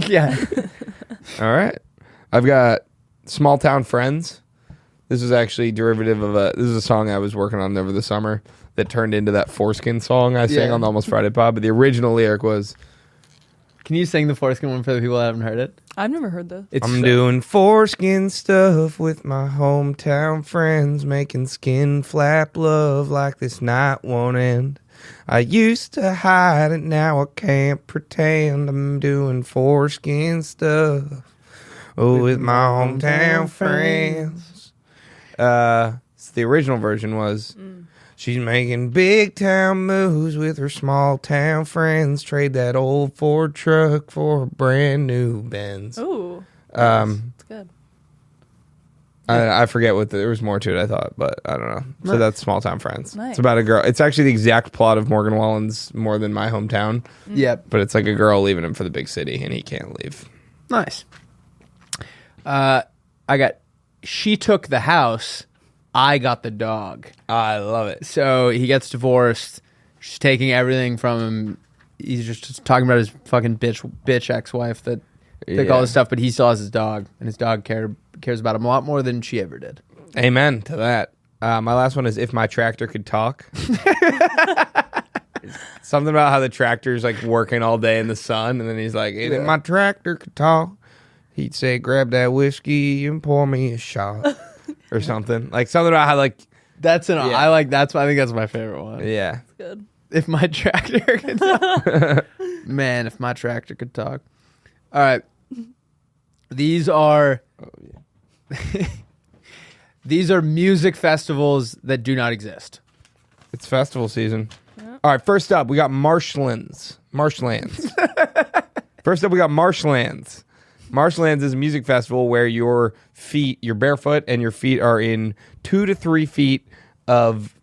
Yeah. All right. I've got Small Town Friends. This is actually derivative of this is a song I was working on over the summer that turned into that Foreskin song I sang Yeah. on the Almost Friday pod. But the original lyric was, Can you sing the foreskin one for the people that haven't heard it? I've never heard this. It's I'm doing foreskin stuff with my hometown friends, making skin flap love like this night won't end. I used to hide it, now I can't pretend. I'm doing foreskin stuff with my hometown friends. So the original version was, she's making big town moves with her small town friends. Trade that old Ford truck for a brand new Benz. Ooh. Um, It's good. I forget what there was more to it. I thought, but I don't know. So Nice. that's Small Town Friends. Nice. It's about a girl. It's actually the exact plot of Morgan Wallen's More Than My Hometown, Yep. but it's like a girl leaving him for the big city, and he can't leave. Nice. I got She Took the House, I Got the Dog. I love it. So he gets divorced. She's taking everything from him. He's just talking about his fucking bitch ex-wife that took all his stuff, but he still has his dog, and his dog cares about him a lot more than she ever did. Amen to that. My last one is If My Tractor Could Talk. Something about how the tractor's like working all day in the sun, and then he's like, if my tractor could talk, he'd say, grab that whiskey and pour me a shot. Or something. Like something about how like, That's an Yeah. I think that's my favorite one. yeah. It's good. If my tractor could talk. Man, if my tractor could talk. All right. These are these are music festivals that do not exist. It's festival season. All right, first up, we got Marshlands. First up, we got Marshlands. Marshlands is a music festival where you're barefoot, and your feet are in 2 to 3 feet of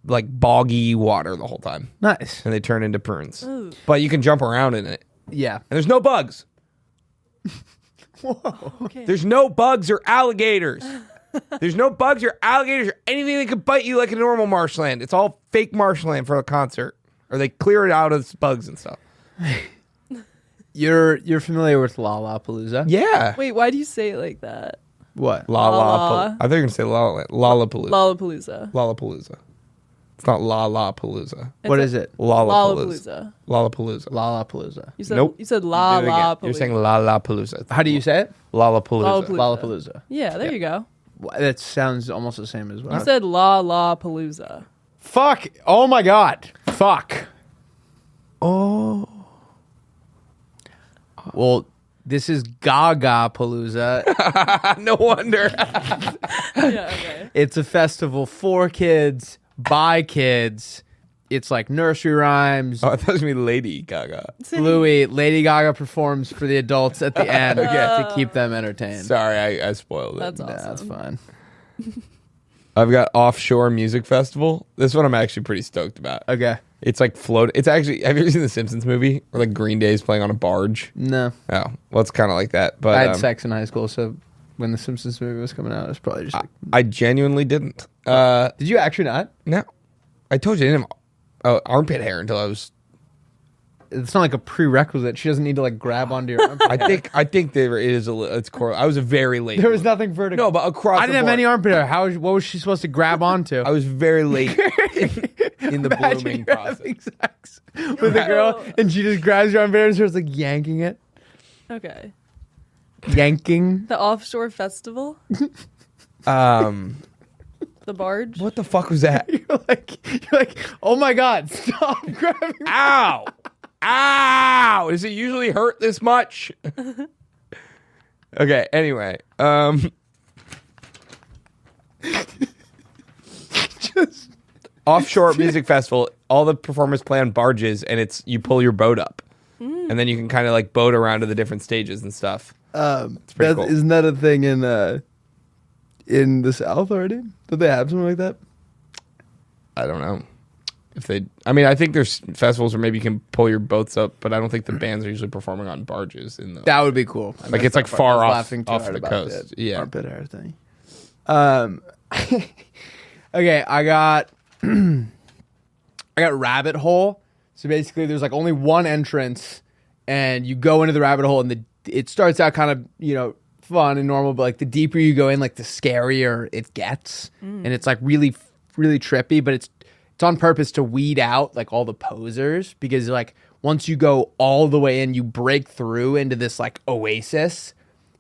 like boggy water the whole time, Nice. and they turn into prunes. Ooh. But you can jump around in it, Yeah. and there's no bugs. Okay. There's no bugs or alligators. There's no bugs or alligators or anything that could bite you like a normal marshland. It's all fake marshland for a concert, or they clear it out of bugs and stuff. You're familiar with Lollapalooza? Yeah. Wait, why do you say it like that? What? I thought you were going to say Lollapalooza. Lollapalooza. Lollapalooza. It's not Lollapalooza. What is it? Lollapalooza. Lollapalooza. Lollapalooza. Lollapalooza. You said Nope. you said Do it again. Lollapalooza. You're saying Lollapalooza. How do you say it? Lollapalooza. Lollapalooza. Lollapalooza. Yeah, there you go. That sounds almost the same as well. You said Lollapalooza. Fuck. Oh my god. Fuck. Oh. Well, this is Gaga Palooza. No wonder. Yeah, okay. It's a festival for kids, by kids. It's like nursery rhymes. Oh, I thought it was going to be Lady Gaga. Louis, Lady Gaga performs for the adults at the end to keep them entertained. Sorry, I spoiled it. That's Nah, awesome. that's fine. I've got Offshore Music Festival. This one I'm actually pretty stoked about. Okay. It's like float. It's actually. Have you ever seen the Simpsons movie where like Green Day's playing on a barge? No. Oh, well, it's kind of like that. But I had sex in high school, so when the Simpsons movie was coming out, it was probably just like, I genuinely didn't. did you actually not? No, I told you I didn't have armpit hair until I was. It's not like a prerequisite. She doesn't need to like grab onto your armpit. I think there is a. It's core. I was a very late. There was nothing vertical. No, but across. I didn't the have board, any armpit hair. What was she supposed to grab onto? I was very late in the Imagine blooming you're process. having sex with a girl, and she just grabs your armpit hair and starts like yanking it. Okay. Yanking. The offshore festival? Um, The The barge. What the fuck was that? You're like, oh my God, stop grabbing me. Ow! Ow! Does it usually hurt this much? Okay, anyway. Offshore music festival, all the performers play on barges, and you pull your boat up. And then you can kind of like boat around to the different stages and stuff. It's pretty cool. Isn't that a thing in the South already? Do they have something like that? I don't know. I think there's festivals where maybe you can pull your boats up, but I don't think the bands are usually performing on barges. That would be cool. Like it's like far off the coast. Yeah. Armpit hair thing. Okay, I got rabbit hole. So basically, there's like only one entrance, and you go into the rabbit hole, and it starts out kind of fun and normal, but like the deeper you go in, like the scarier it gets, and it's like really, really trippy. But it's on purpose to weed out like all the posers, because like once you go all the way in, you break through into this like oasis,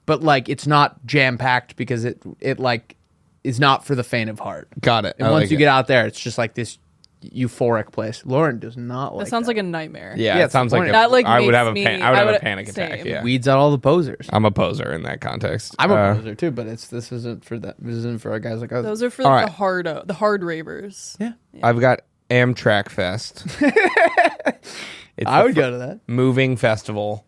but like it's not jam packed because it like is not for the faint of heart. Got it. And once you get out there, it's just like this euphoric place. Lauren does not like that. Sounds like a nightmare. Yeah, it sounds like that like I would have a makes panic attack. same. Yeah, weeds out all the posers. I'm a poser in that context. I'm a poser too, but this isn't for that. This isn't for guys like us. Those are for All like, right. the hard ravers. Yeah. I've got Amtrak Fest. I would go to that. Moving festival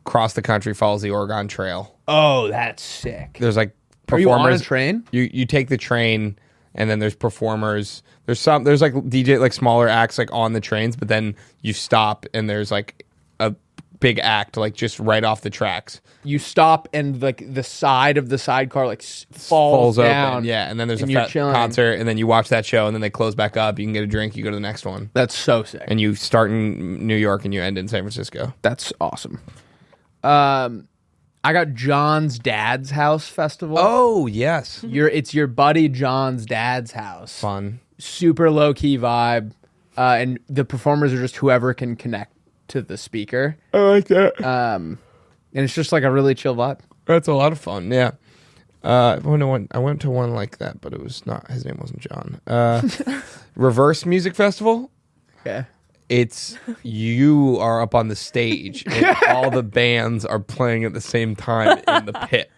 across the country, follows the Oregon Trail. Oh, that's sick. There's like Are you on a performers. train? You take the train, and then there's performers. There's like DJ, like smaller acts like on the trains, but then you stop and there's like a big act like just right off the tracks. You stop and like the side of the sidecar like falls down. Open. Yeah, and then there's and a you're chilling. concert, and then you watch that show, and then they close back up. You can get a drink. You go to the next one, That's so sick. and you start in New York and you end in San Francisco. That's awesome. I got John's dad's house festival. Oh yes, It's your buddy John's dad's house. fun. Super low key vibe, and the performers are just whoever can connect to the speaker. I like that. And it's just like a really chill vibe. That's a lot of fun. Yeah. I went to one like that, but it was not. His name wasn't John. Reverse Music Festival. Okay. It's you are up on the stage and all the bands are playing at the same time in the pit.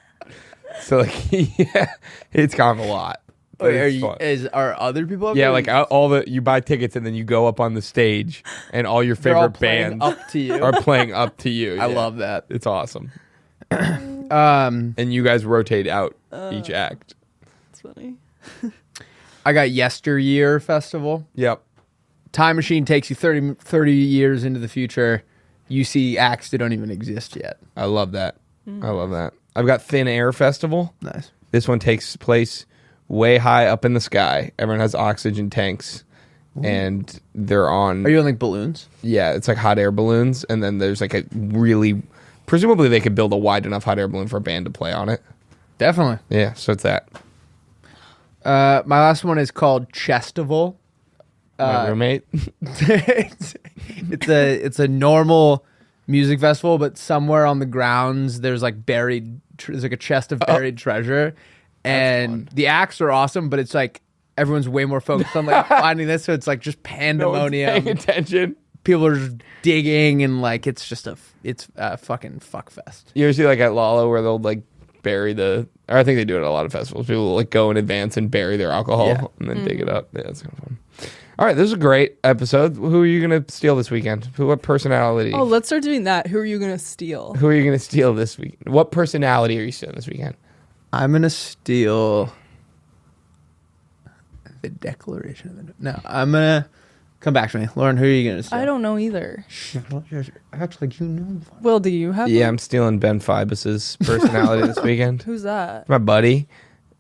So like, yeah, it's kind of a lot. But it's fun. Are other people up Yeah, there? like you buy tickets and then you go up on the stage and all your They're all favorite playing bands up to you. are playing up to you. I Yeah. love that. It's awesome. And you guys rotate out each act. That's funny. I got Yesteryear Festival. Yep. Time machine takes you 30 years into the future. You see acts that don't even exist yet. I love that. I love that. I've got Thin Air Festival. Nice. This one takes place way high up in the sky. Everyone has oxygen tanks, and they're on. Are you on like balloons? Yeah, it's like hot air balloons, and then there's like a really. Presumably, they could build a wide enough hot air balloon for a band to play on it. Definitely. Yeah, so it's that. My last one is called Chestival. My roommate. it's a normal music festival, but somewhere on the grounds there's like there's like a chest of buried treasure, and the acts are awesome, but it's like everyone's way more focused on like finding this, so it's like just pandemonium. Paying attention. People are just digging, and like it's just a fucking fuck fest. You ever see like at Lala where they'll like bury or I think they do it at a lot of festivals. People will like go in advance and bury their alcohol and then dig it up. Yeah, it's kind of fun. All right, this is a great episode. Who are you going to steal this weekend? What personality? Oh, let's start doing that. Who are you going to steal? Who are you going to steal this week? What personality are you stealing this weekend? I'm gonna steal the Declaration. No, I'm gonna come back to me, Lauren. Who are you gonna steal? I don't know either. Act like you know. Will, do you have Yeah, one? I'm stealing Ben Phoebus's personality this weekend. Who's that? My buddy,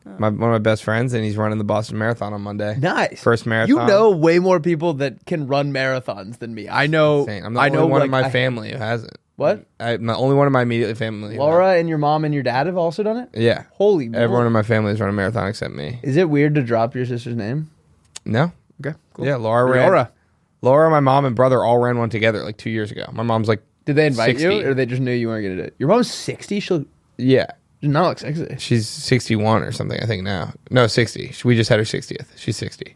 one of my best friends, and he's running the Boston Marathon on Monday. Nice. First marathon. You know way more people that can run marathons than me. I know. Insane. I'm the only one in my family who hasn't. What? I'm the only one in my immediate family. Laura and your mom and your dad have also done it? Yeah. Holy Everyone moly. in my family has run a marathon except me. Is it weird to drop your sister's name? No. Okay, cool. Yeah, Laura, my mom and brother all ran one together like 2 years ago. My mom's like, Did they invite 60. you, or they just knew you weren't going to do it? Your mom's 60? Yeah. Does not look sexy. She's 61 or something, I think now. No, 60. We just had her 60th. She's 60.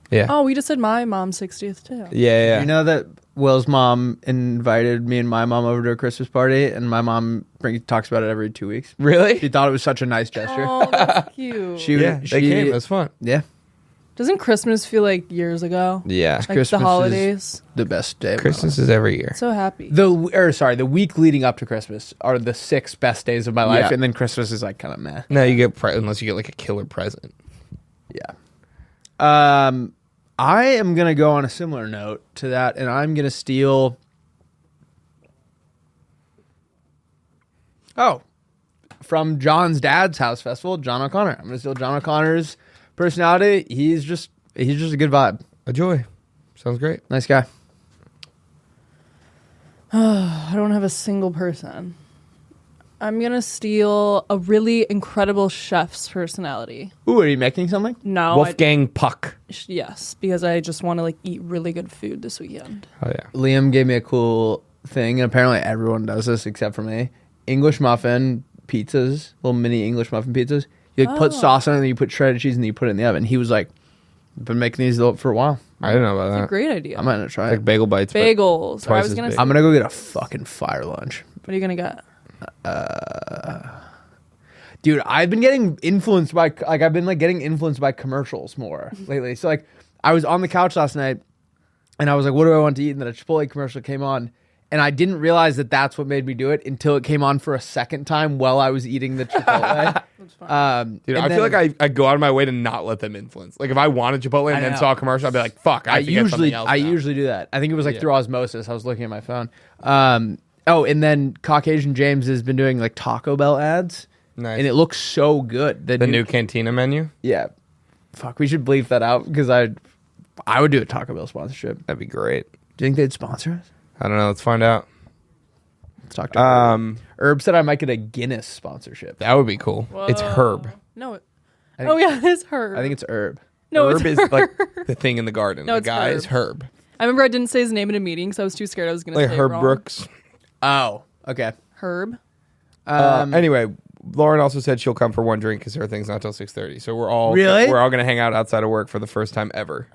Yeah. Oh, we just said my mom's 60th too. Yeah. You know that Will's mom invited me and my mom over to a Christmas party, and my mom talks about it every 2 weeks. Really? She thought it was such a nice gesture. Oh, that's cute. They came. It was fun. Yeah. Doesn't Christmas feel like years ago? Yeah. Like Christmas the is holidays. the best day. of my Christmas life. is every year. So happy. The week leading up to Christmas are the 6 best days of my life, Yeah. and then Christmas is like kind of meh. No, you get unless you get like a killer present. Yeah. I am gonna go on a similar note to that, and I'm gonna steal. Oh, from John's dad's house festival, John O'Connor. I'm gonna steal John O'Connor's personality. He's just a good vibe. A joy. Sounds great. Nice guy. I don't have a single person. I'm going to steal a really incredible chef's personality. Ooh, are you making something? No. Wolfgang Puck. Yes, because I just want to like eat really good food this weekend. Oh yeah. Liam gave me a cool thing, and apparently everyone does this except for me. English muffin pizzas, little mini English muffin pizzas. You like put sauce on it, and then you put shredded cheese, and then you put it in the oven. He was like, been making these for a while. I didn't know about It's a that. great idea. I'm gonna try Like it. bagel bites. but Bagels. twice I was as gonna big. say, I'm gonna go get a fucking fire lunch. what are you going to get? Dude, I've been getting influenced by getting influenced by commercials more lately. So like I was on the couch last night and I was like, what do I want to eat? And then a Chipotle commercial came on, and I didn't realize that that's what made me do it until it came on for a second time while I was eating the Chipotle. Dude, and I feel then- like I go out of my way to not let them influence. Like if I wanted Chipotle and then know. saw a commercial, I'd be like, "Fuck, I have to get something else." I now. usually do that. I think it was like Yeah. through osmosis. I was looking at my phone. Oh, and then Caucasian James has been doing like Taco Bell ads. Nice. And it looks so good. the new Cantina menu. Yeah. Fuck, we should bleep that out because I would do a Taco Bell sponsorship. That'd be great. Do you think they'd sponsor us? I don't know. Let's find out. Let's talk to Herb. Herb said I might get a Guinness sponsorship. That would be cool. It's Herb. No. think- Oh, yeah, it's Herb. I think it's Herb. no, Herb it's is like the thing in the garden. No, the it's guy Herb. is Herb. I remember I didn't say his name in a meeting, so I was too scared I was going to Like say Herb it wrong. Brooks. Oh, okay. Herb. Anyway, Lauren also said she'll come for one drink because her thing's not till 6:30. So we're all gonna hang out outside of work for the first time ever.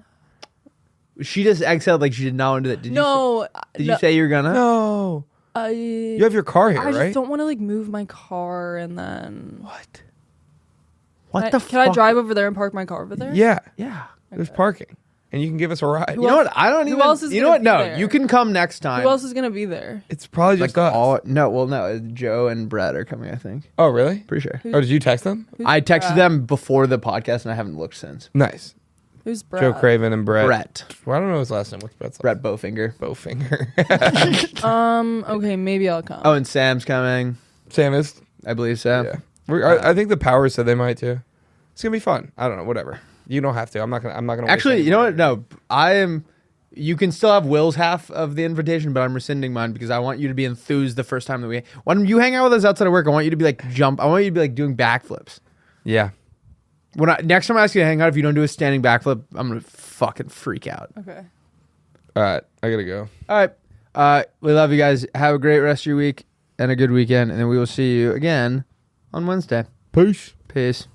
She just exhaled like she did not want to do that. Did No. you say you're gonna? No, you have your car here, I right? just don't want to like move my car and then. What? What the fuck? Can I drive over there and park my car over there? Yeah, Yeah. there's parking, and you can give us a ride. You know what? I don't who even. else is you know gonna what? be No, there? you can come next time. Who else is going to be there? It's probably just Like us. all? No, well, no. Joe and Brett are coming. I think. Oh, really? Pretty sure. Oh, did you text them? I texted Brett? them before the podcast, and I haven't looked since. Nice. Who's Brett? Joe Craven and Brett. Brett. Well, I don't know his last name. What's Brett's last Brett Bowfinger. name? Bowfinger. Okay, maybe I'll come. Oh, and Sam's coming. Sam is. I believe so. Yeah. I think the Powers said they might too. It's gonna be fun. I don't know. Whatever. You don't have to. I'm not gonna. waste Actually, any you know time. what? No, I am. You can still have Will's half of the invitation, but I'm rescinding mine because I want you to be enthused the first time that we. When you hang out with us outside of work, I want you to be like jump. I want you to be like doing backflips. Yeah. Next time I ask you to hang out, if you don't do a standing backflip, I'm gonna fucking freak out. Okay. All right. I gotta go. All right. We love you guys. Have a great rest of your week and a good weekend, and then we will see you again on Wednesday. Peace. Peace.